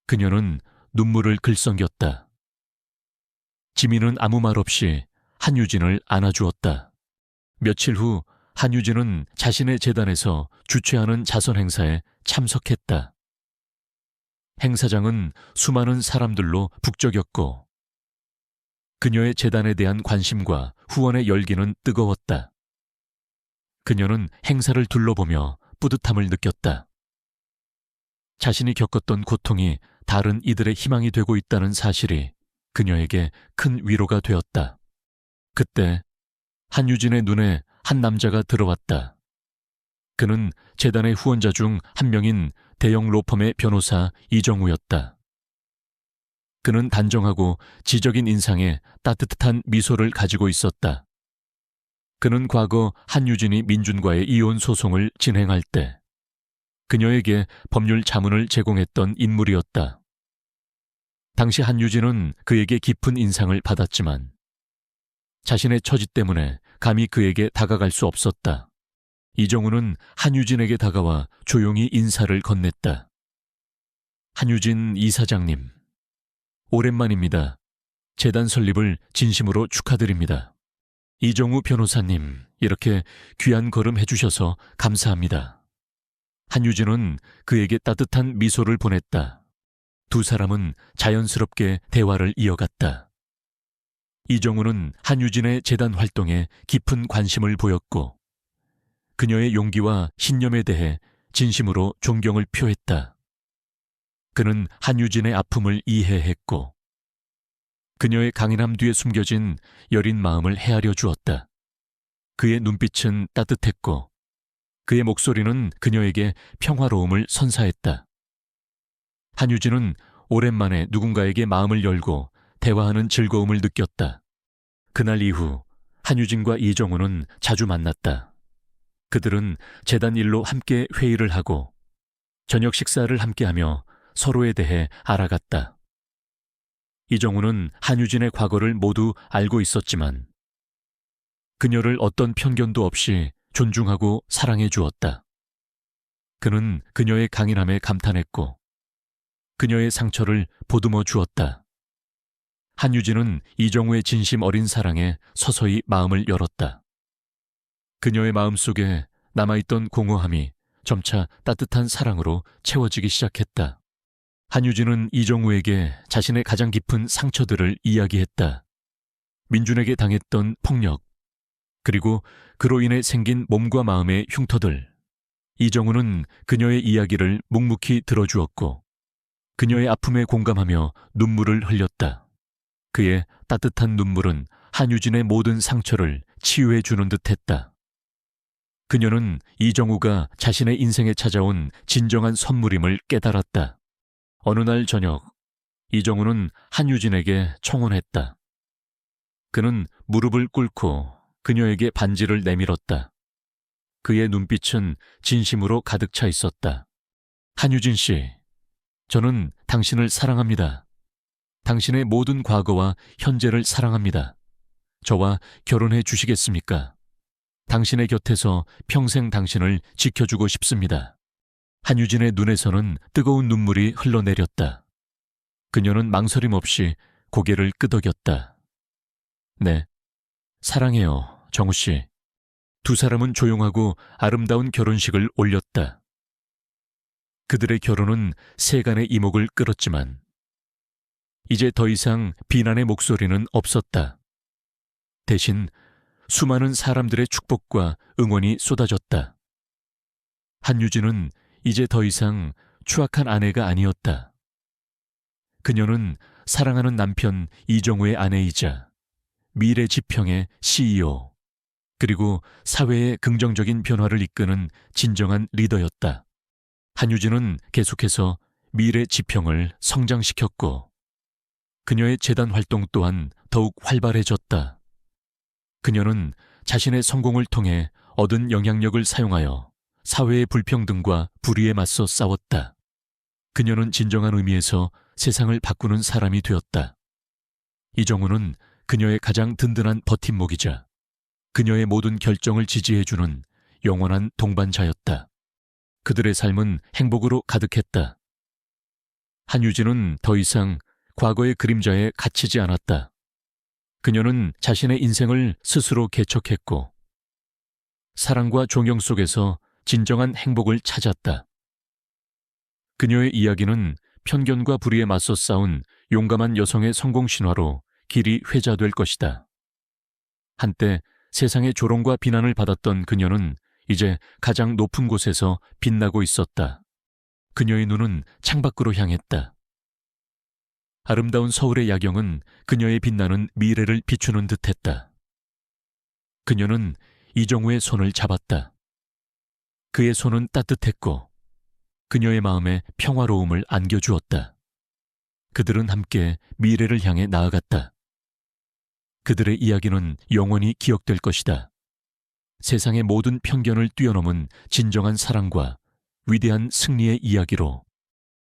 그녀는 눈물을 글썽였다. 지민은 아무 말 없이 한유진을 안아주었다. 며칠 후 한유진은 자신의 재단에서 주최하는 자선 행사에 참석했다. 행사장은 수많은 사람들로 북적였고 그녀의 재단에 대한 관심과 후원의 열기는 뜨거웠다. 그녀는 행사를 둘러보며 뿌듯함을 느꼈다. 자신이 겪었던 고통이 다른 이들의 희망이 되고 있다는 사실이 그녀에게 큰 위로가 되었다. 그때 한유진의 눈에 한 남자가 들어왔다. 그는 재단의 후원자 중 한 명인 대형 로펌의 변호사 이정우였다. 그는 단정하고 지적인 인상에 따뜻한 미소를 가지고 있었다. 그는 과거 한유진이 민준과의 이혼 소송을 진행할 때 그녀에게 법률 자문을 제공했던 인물이었다. 당시 한유진은 그에게 깊은 인상을 받았지만 자신의 처지 때문에 감히 그에게 다가갈 수 없었다. 이정우는 한유진에게 다가와 조용히 인사를 건넸다. 한유진 이사장님, 오랜만입니다. 재단 설립을 진심으로 축하드립니다. 이정우 변호사님, 이렇게 귀한 걸음 해주셔서 감사합니다. 한유진은 그에게 따뜻한 미소를 보냈다. 두 사람은 자연스럽게 대화를 이어갔다. 이정우는 한유진의 재단 활동에 깊은 관심을 보였고 그녀의 용기와 신념에 대해 진심으로 존경을 표했다. 그는 한유진의 아픔을 이해했고 그녀의 강인함 뒤에 숨겨진 여린 마음을 헤아려 주었다. 그의 눈빛은 따뜻했고 그의 목소리는 그녀에게 평화로움을 선사했다. 한유진은 오랜만에 누군가에게 마음을 열고 대화하는 즐거움을 느꼈다. 그날 이후 한유진과 이정우는 자주 만났다. 그들은 재단 일로 함께 회의를 하고 저녁 식사를 함께하며 서로에 대해 알아갔다. 이정우는 한유진의 과거를 모두 알고 있었지만 그녀를 어떤 편견도 없이 존중하고 사랑해 주었다. 그는 그녀의 강인함에 감탄했고 그녀의 상처를 보듬어 주었다. 한유진은 이정우의 진심 어린 사랑에 서서히 마음을 열었다. 그녀의 마음속에 남아있던 공허함이 점차 따뜻한 사랑으로 채워지기 시작했다. 한유진은 이정우에게 자신의 가장 깊은 상처들을 이야기했다. 민준에게 당했던 폭력, 그리고 그로 인해 생긴 몸과 마음의 흉터들. 이정우는 그녀의 이야기를 묵묵히 들어주었고 그녀의 아픔에 공감하며 눈물을 흘렸다. 그의 따뜻한 눈물은 한유진의 모든 상처를 치유해 주는 듯했다. 그녀는 이정우가 자신의 인생에 찾아온 진정한 선물임을 깨달았다. 어느 날 저녁, 이정우는 한유진에게 청혼했다. 그는 무릎을 꿇고 그녀에게 반지를 내밀었다. 그의 눈빛은 진심으로 가득 차 있었다. 한유진 씨, 저는 당신을 사랑합니다. 당신의 모든 과거와 현재를 사랑합니다. 저와 결혼해 주시겠습니까? 당신의 곁에서 평생 당신을 지켜주고 싶습니다. 한유진의 눈에서는 뜨거운 눈물이 흘러내렸다. 그녀는 망설임 없이 고개를 끄덕였다. 네, 사랑해요, 정우 씨. 두 사람은 조용하고 아름다운 결혼식을 올렸다. 그들의 결혼은 세간의 이목을 끌었지만 이제 더 이상 비난의 목소리는 없었다. 대신 수많은 사람들의 축복과 응원이 쏟아졌다. 한유진은 이제 더 이상 추악한 아내가 아니었다. 그녀는 사랑하는 남편 이정우의 아내이자 미래 지평의 CEO, 그리고 사회의 긍정적인 변화를 이끄는 진정한 리더였다. 한유진은 계속해서 미래 지평을 성장시켰고 그녀의 재단 활동 또한 더욱 활발해졌다. 그녀는 자신의 성공을 통해 얻은 영향력을 사용하여 사회의 불평등과 불의에 맞서 싸웠다. 그녀는 진정한 의미에서 세상을 바꾸는 사람이 되었다. 이정우는 그녀의 가장 든든한 버팀목이자 그녀의 모든 결정을 지지해주는 영원한 동반자였다. 그들의 삶은 행복으로 가득했다. 한유진은 더 이상 과거의 그림자에 갇히지 않았다. 그녀는 자신의 인생을 스스로 개척했고 사랑과 존경 속에서 진정한 행복을 찾았다. 그녀의 이야기는 편견과 불의에 맞서 싸운 용감한 여성의 성공 신화로 길이 회자될 것이다. 한때 세상의 조롱과 비난을 받았던 그녀는 이제 가장 높은 곳에서 빛나고 있었다. 그녀의 눈은 창밖으로 향했다. 아름다운 서울의 야경은 그녀의 빛나는 미래를 비추는 듯했다. 그녀는 이정우의 손을 잡았다. 그의 손은 따뜻했고 그녀의 마음에 평화로움을 안겨주었다. 그들은 함께 미래를 향해 나아갔다. 그들의 이야기는 영원히 기억될 것이다. 세상의 모든 편견을 뛰어넘은 진정한 사랑과 위대한 승리의 이야기로